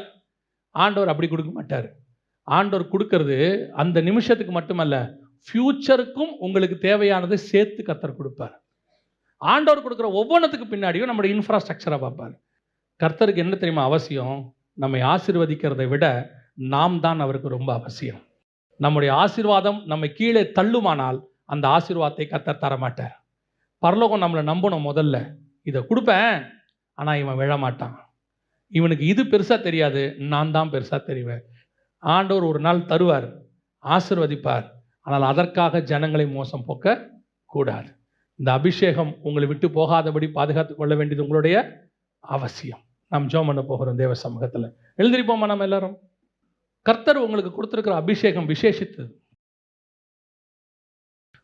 ஆண்டவர் அப்படி கொடுக்க மாட்டார். ஆண்டவர் கொடுக்கறது அந்த நிமிஷத்துக்கு மட்டுமல்ல, ஃபியூச்சருக்கும் உங்களுக்கு தேவையானதை சேர்த்து கர்த்தர் கொடுப்பார். ஆண்டவர் கொடுக்குற ஒவ்வொன்றத்துக்கு பின்னாடியும் நம்முடைய இன்ஃப்ராஸ்ட்ரக்சரை பார்ப்பார். கர்த்தருக்கு என்ன தெரியுமா அவசியம்? நம்மை ஆசீர்வதிக்கிறதை விட நாம் தான் அவருக்கு ரொம்ப அவசியம். நம்முடைய ஆசீர்வாதம் நம்மை கீழே தள்ளுமானால் அந்த ஆசீர்வாதத்தை கர்த்தர் தரமாட்டார். பரலோகம் நம்மளை நம்பணும். முதல்ல இதை கொடுப்பேன், ஆனால் இவன் விழமாட்டான், இவனுக்கு இது பெருசாக தெரியாது, நான் தான் பெருசாக தெரிவேன். ஆண்டவர் ஒரு நாள் தருவார், ஆசீர்வதிப்பார். ஆனால் அதற்காக ஜனங்களை மோசம் போக்க கூடாது. இந்த அபிஷேகம் உங்களை விட்டு போகாதபடி பாதுகாத்து கொள்ள வேண்டியது உங்களுடைய அவசியம். நாம் ஜெபம் பண்ண போகிறோம் தேவ சமூகத்தில். எழுந்திருப்போமா நம்ம எல்லாரும்? கர்த்தர் உங்களுக்கு கொடுத்திருக்கிற அபிஷேகம் விசேஷித்தது.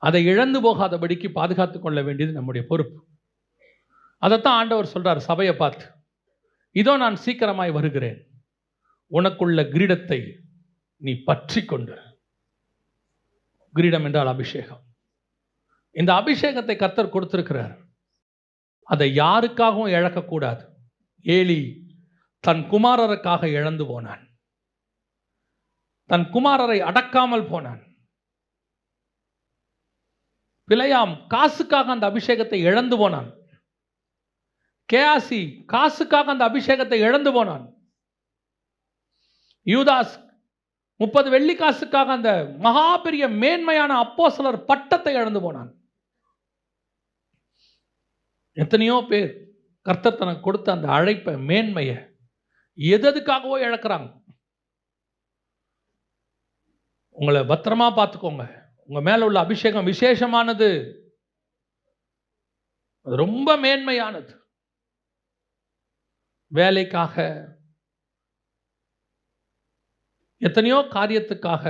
அதை இழந்து போகாதபடிக்கு பாதுகாத்து கொள்ள வேண்டியது நம்முடைய பொறுப்பு. அதைத்தான் ஆண்டவர் சொல்றார் சபையை பார்த்து, இதோ நான் சீக்கிரமாய் வருகிறேன், உனக்குள்ள கிரீடத்தை நீ பற்றி கொண்டு. கிரீடம் என்றால் அபிஷேகம். இந்த அபிஷேகத்தை கர்த்தர் கொடுத்திருக்கிறார். அதை யாருக்காகவும் இழக்கக்கூடாது. ஏலி தன் குமாரருக்காக இழந்து போனான். தன் குமாரரை அடக்காமல் போனான். பிலேயாம் காசுக்காக அந்த அபிஷேகத்தை இழந்து போனான். கேயாசி காசுக்காக அந்த அபிஷேகத்தை இழந்து போனான். யூதாஸ் 30 வெள்ளி காசுக்காக அந்த மகா பெரிய மேன்மையான அப்போஸ்தலர் பட்டத்தை இழந்து போனான். எத்தனையோ பேர் கர்த்தர் தனக்கு கொடுத்த அந்த அழைப்பை, மேன்மையை எதுக்காகவோ இழக்கிறாங்க. உங்களை பத்திரமா பார்த்துக்கோங்க. உங்க மேல உள்ள அபிஷேகம் விசேஷமானது, அது ரொம்ப மேன்மையானது. வேலைக்காக, எத்தனையோ காரியத்துக்காக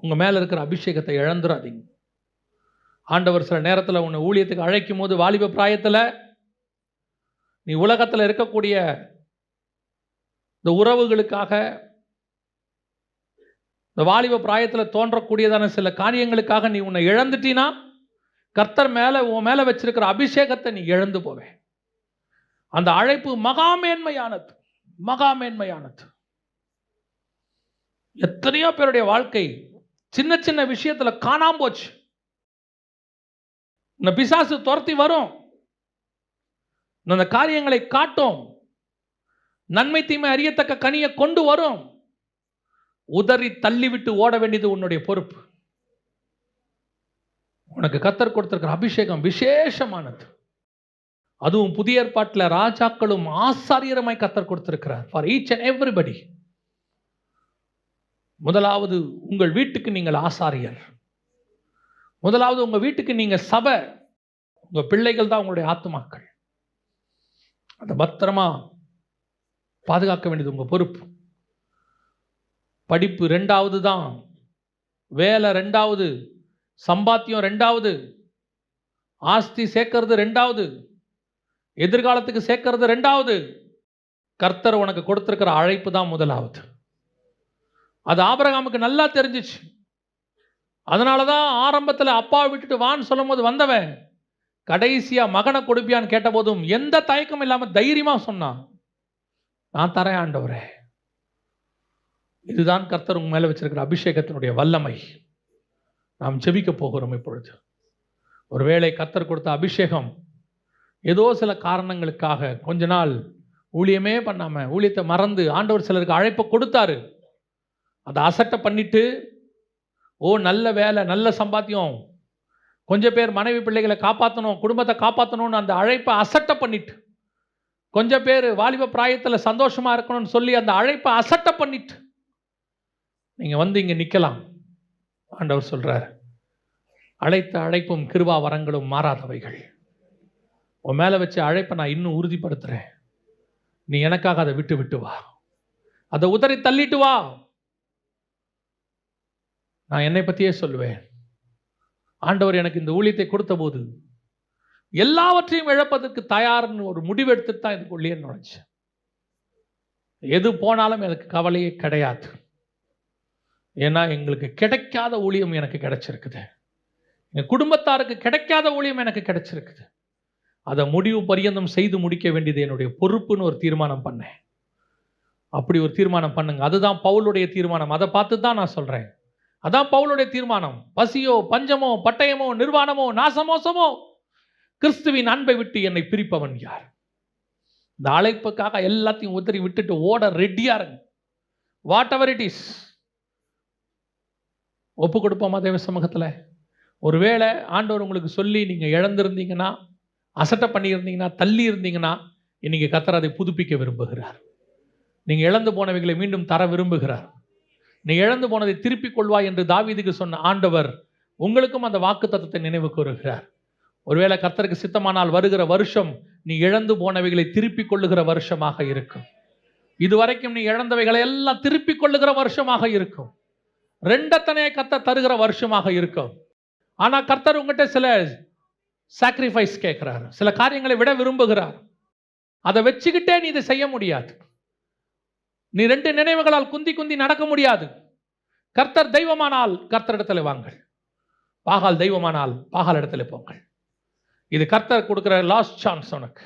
உங்க மேல இருக்கிற அபிஷேகத்தை இழந்துடாதீங்க. ஆண்டவர் சில நேரத்தில் உன்னை ஊழியத்துக்கு அழைக்கும் போது, வாலிப பிராயத்தில் நீ உலகத்தில் இருக்கக்கூடிய இந்த உறவுகளுக்காக, இந்த வாலிப பிராயத்தில் தோன்றக்கூடியதான சில காரியங்களுக்காக நீ உன்னை இழந்துட்டீனா, கர்த்தர் மேலே உன் மேலே வச்சிருக்கிற அபிஷேகத்தை நீ இழந்து போவே. அந்த அழைப்பு மகாமேன்மையானது, மகாமேன்மையானது. எத்தனையோ பேருடைய வாழ்க்கை சின்ன சின்ன விஷயத்துல காணாம போச்சு. இந்த பிசாசு துரத்தி வரும், அந்த காரியங்களை காட்டும், நன்மை தீமை அறியத்தக்க கனியை கொண்டு வரும். உதறி தள்ளிவிட்டு ஓட வேண்டியது உன்னுடைய பொறுப்பு. உனக்கு கர்த்தர் கொடுத்திருக்கிற அபிஷேகம் விசேஷமானது. அதுவும் புதிய ஏற்பாட்டில் ராஜாக்களும் ஆசாரியருமாய் கர்த்தர் கொடுத்திருக்கிறார். For each and everybody. முதலாவது உங்கள் வீட்டுக்கு நீங்கள் ஆசாரியர். முதலாவது உங்க வீட்டுக்கு நீங்க சபை. உங்க பிள்ளைகள் தான் உங்களுடைய ஆத்துமாக்கள். அதை பத்திரமா பாதுகாக்க வேண்டியது உங்க பொறுப்பு. படிப்பு ரெண்டாவது தான், வேலை ரெண்டாவது, சம்பாத்தியம் ரெண்டாவது, ஆஸ்தி சேர்க்கறது ரெண்டாவது, எதிர்காலத்துக்கு சேர்க்கறது ரெண்டாவது. கர்த்தர் உனக்கு கொடுத்திருக்கிற அழைப்பு தான் முதலாவது. அது ஆபிரகாமுக்கு நல்லா தெரிஞ்சிச்சு. அதனால தான் ஆரம்பத்தில் அப்பாவை விட்டுட்டு வான்னு சொல்லும் போது வந்தவன் கடைசியா மகனை கொடுப்பியான்னு கேட்டபோதும் எந்த தயக்கம் இல்லாம தைரியமா சொன்னான், நான் தரேன் ஆண்டவரே. இதுதான் கர்த்தர் உங்க மேல வச்சிருக்கிற அபிஷேகத்தினுடைய வல்லமை. நாம் ஜெபிக்க போகிறோம் இப்பொழுது. ஒருவேளை கர்த்தர் கொடுத்த அபிஷேகம் ஏதோ சில காரணங்களுக்காக கொஞ்ச நாள் ஊழியமே பண்ணாம ஊழியத்தை மறந்து ஆண்டவர் சிலருக்கு அழைப்பை கொடுத்தாரு. அதை அசட்டை பண்ணிட்டு நல்ல வேலை, நல்ல சம்பாத்தியம், கொஞ்சம் பேர் மனைவி பிள்ளைகளை காப்பாற்றணும், குடும்பத்தை காப்பாற்றணும்னு அந்த அழைப்பை அசட்டை பண்ணிட்டு, கொஞ்சம் பேர் வாலிப பிராயத்தில் சந்தோஷமா இருக்கணும்னு சொல்லி அந்த அழைப்பை அசட்டை பண்ணிட்டு நீங்க வந்து இங்க நிக்கலாம். ஆண்டவர் சொல்றார், அழைத்த அழைப்பும் கிருபா வரங்களும் மாறாதவைகள். உன் மேல வச்ச அழைப்பை நான் இன்னும் உறுதிப்படுத்துறேன். நீ எனக்காக அதை விட்டு வா, அதை உதறி தள்ளிட்டு வா. நான் என்னை பற்றியே சொல்லுவேன். ஆண்டவர் எனக்கு இந்த ஊழியத்தை கொடுத்த போது எல்லாவற்றையும் இழப்பதற்கு தயார்னு ஒரு முடிவெடுத்துட்டு தான் இதுக்குள்ளேயே நுழைச்சேன். எது போனாலும் எனக்கு கவலையே கிடையாது. ஏன்னா எங்களுக்கு கிடைக்காத ஊழியம் எனக்கு கிடைச்சிருக்குது. என் குடும்பத்தாருக்கு கிடைக்காத ஊழியம் எனக்கு கிடைச்சிருக்குது. அதை முடிவு பரியந்தம் செய்து முடிக்க வேண்டியது என்னுடைய பொறுப்புன்னு ஒரு தீர்மானம் பண்ணேன். அப்படி ஒரு தீர்மானம் பண்ணுங்க. அதுதான் பவுலுடைய தீர்மானம். அதை பார்த்து தான் நான் சொல்றேன். அதான் பவுலுடைய தீர்மானம். பசியோ, பஞ்சமோ, பட்டயமோ, நிர்வாணமோ, நாசமோசமோ, கிறிஸ்துவின் அன்பை விட்டு என்னை பிரிப்பவன் யார்? இந்த அழைப்புக்காக எல்லாத்தையும் உதறி விட்டுட்டு ஓட ரெடியா இருங்க. What ever it is. ஒப்பு கொடுப்போமா தேவ சமூகத்தில்? ஒருவேளை ஆண்டவர் உங்களுக்கு சொல்லி நீங்க இழந்திருந்தீங்கன்னா, அசட்டை பண்ணியிருந்தீங்கன்னா, தள்ளி இருந்தீங்கன்னா, இன்னைக்கு கர்த்தர் அதை புதுப்பிக்க விரும்புகிறார். நீங்க இழந்து போனவைகளை மீண்டும் தர விரும்புகிறார். நீ இழந்து போனதை திருப்பிக் கொள்வாய் என்று தாவீதுக்கு சொன்ன ஆண்டவர் உங்களுக்கும் அந்த வாக்கு தத்தத்தை நினைவு கூறுகிறார். ஒருவேளை கர்த்தருக்கு சித்தமானால் வருகிற வருஷம் நீ இழந்து போனவைகளை திருப்பிக் கொள்ளுகிற வருஷமாக இருக்கும். இதுவரைக்கும் நீ இழந்தவைகளை எல்லாம் திருப்பிக் கொள்ளுகிற வருஷமாக இருக்கும். ரெண்டத்தனையை கர்த்தர் தருகிற வருஷமாக இருக்கும். ஆனா கர்த்தர் உங்ககிட்ட சில சாக்ரிஃபைஸ் கேட்கிறார், சில காரியங்களை விட விரும்புகிறார். அதை வச்சுக்கிட்டே நீ இதை செய்ய முடியாது. நீ ரெண்டு நினைவுகளால் குந்தி குந்தி நடக்க முடியாது. கர்த்தர் தெய்வமானால் கர்த்தர் இடத்துல வாங்கள், பாகால் தெய்வமானால் பாகால் இடத்துல போங்கள். இது கர்த்தர் கொடுக்கிற லாஸ்ட் சான்ஸ் உனக்கு.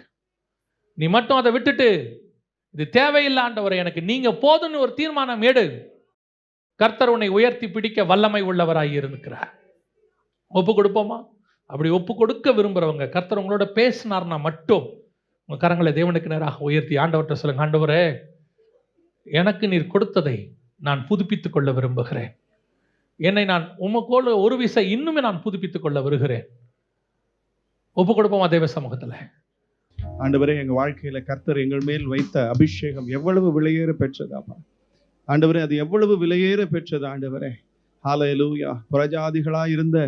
நீ மட்டும் அதை விட்டுட்டு இது தேவையில்லை ஆண்டவரே எனக்கு நீங்க போதுன்னு ஒரு தீர்மானம் எடு. கர்த்தர் உன்னை உயர்த்தி பிடிக்க வல்லமை உள்ளவராய் இருக்கிறார். ஒப்பு கொடுப்போமா? அப்படி ஒப்பு கொடுக்க விரும்புறவங்க, கர்த்தர் உங்களோட பேசினார்னா மட்டும் உங்க கரங்களை தேவனுக்கு நேராக உயர்த்தி ஆண்டவர்கிட்ட சொல்லுங்க, ஆண்டவரே எனக்கு நீர் கொடுத்ததை நான் புதுப்பித்துக் கொள்ள விரும்புகிறேன். என்னை நான் உமக்கோடு ஒரு விசை இன்னுமே நான் புதுப்பித்துக் கொள்ள வருகிறேன். ஒப்பு கொடுப்போமா தேவ சமூகத்தில்? ஆண்டவரே, எங்க வாழ்க்கையில கர்த்தர் எங்கள் மேல் வைத்த அபிஷேகம் எவ்வளவு விலையேற பெற்றதாப்பா ஆண்டவரே, அது எவ்வளவு விலையேற பெற்றது ஆண்டவரே. ஹல்லேலூயா. புறஜாதிகளாய் இருந்த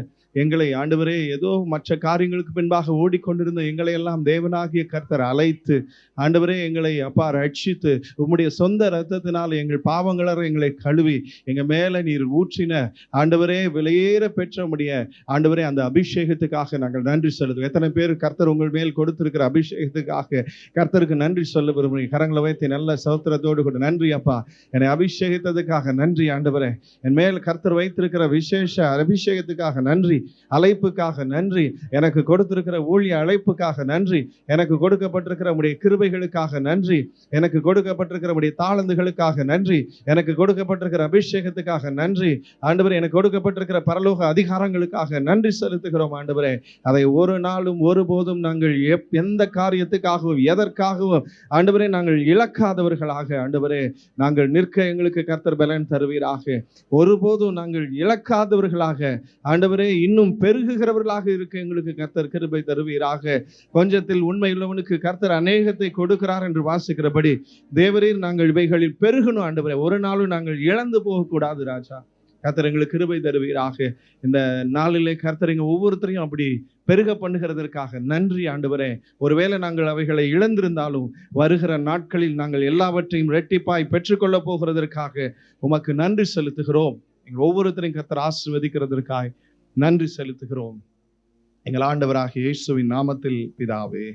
எங்களை ஆண்டவரே, ஏதோ மற்ற காரியங்களுக்கு பின்பாக ஓடிக்கொண்டிருந்த எங்களை எல்லாம் தேவனாகிய கர்த்தர் அழைத்து ஆண்டவரே எங்களை அப்பா ரட்சித்து உம்முடைய சொந்த இரத்தத்தினால் எங்கள் பாவங்கள எங்களை கழுவி எங்க மேல நீர் ஊற்றின ஆண்டவரே விலையேற பெற்ற உம்முடைய ஆண்டவரே அந்த அபிஷேகத்துக்காக நாங்கள் நன்றி சொல்லுவோம். எத்தனை பேர் கர்த்தர் உங்கள் மேல் கொடுத்திருக்கிற அபிஷேகத்துக்காக கர்த்தருக்கு நன்றி சொல்ல விரும்புகிறீங்க? கரங்களை வைத்து நல்ல சௌத்திரத்தோடு கூட நன்றி அப்பா, என்னை அபிஷேகித்ததுக்காக நன்றி ஆண்டவரே. என் மேல் கர்த்தர் வைத்திருக்கிற விசேஷ அபிஷேகத்துக்காக நன்றி, அழைப்புக்காக நன்றி, எனக்கு கொடுத்திருக்கிற ஊழிய அழைப்புக்காக நன்றி, எனக்கு கொடுக்கப்பட்டிருக்கிற உம்முடைய கிருபைகளுக்காக நன்றி, எனக்கு கொடுக்கப்பட்டிருக்கிற உம்முடைய தாளந்துகளுக்காக நன்றி, எனக்கு கொடுக்கப்பட்டிருக்கிற அபிஷேகத்துக்காக நன்றி ஆண்டவரே, எனக்கு கொடுக்கப்பட்டிருக்கிற பரலோக அதிகாரங்களுக்காக நன்றி செலுத்துகிறோம் ஆண்டவரே. அதை ஒரு நாளும் ஒருபோதும் நாங்கள் எந்த காரியத்துக்காகவும் எதற்காகவும் ஆண்டவரே நாங்கள் இழக்காதவர்களாக ஆண்டவரே நாங்கள் நிற்க எங்களுக்கு கர்த்தர் பலன் தருவீராக. ஒருபோதும் நாங்கள் இழக்காதவர்களாக ஆண்டவரே இன்னும் பெருகுகிறவர்களாக இருக்க எங்களுக்கு கர்த்தர் கிருபை தருவீராக. கொஞ்சத்தில் உண்மையுள்ளவனுக்கு கர்த்தர் அநேகத்தை கொடுக்கிறார் என்று வாசிக்கிறபடி தேவரீர் நாங்கள் இவைகளில் பெருகணும் ஆண்டவரே. ஒரு நாளும் நாங்கள் இழந்து போகக்கூடாது ராஜா. கர்த்தர் எங்களுக்கு கிருபை தருவீராக. இந்த நாளிலே கர்த்தர் எங்க ஒவ்வொருத்தரையும் அப்படி பெருக பண்ணுகிறதற்காக நன்றி ஆண்டவரே. ஒருவேளை நாங்கள் அவைகளை இழந்திருந்தாலும் வருகிற நாட்களில் நாங்கள் எல்லாவற்றையும் இரட்டிப்பாய் பெற்றுக்கொள்ள போகிறதற்காக உமக்கு நன்றி செலுத்துகிறோம். எங்கள் ஒவ்வொருத்தரையும் கர்த்தர் ஆசீர்வதிக்கிறதற்காக நன்றி செலுத்துகிறோம். எங்கள் ஆண்டவராகிய இயேசுவின் நாமத்தில் பிதாவே.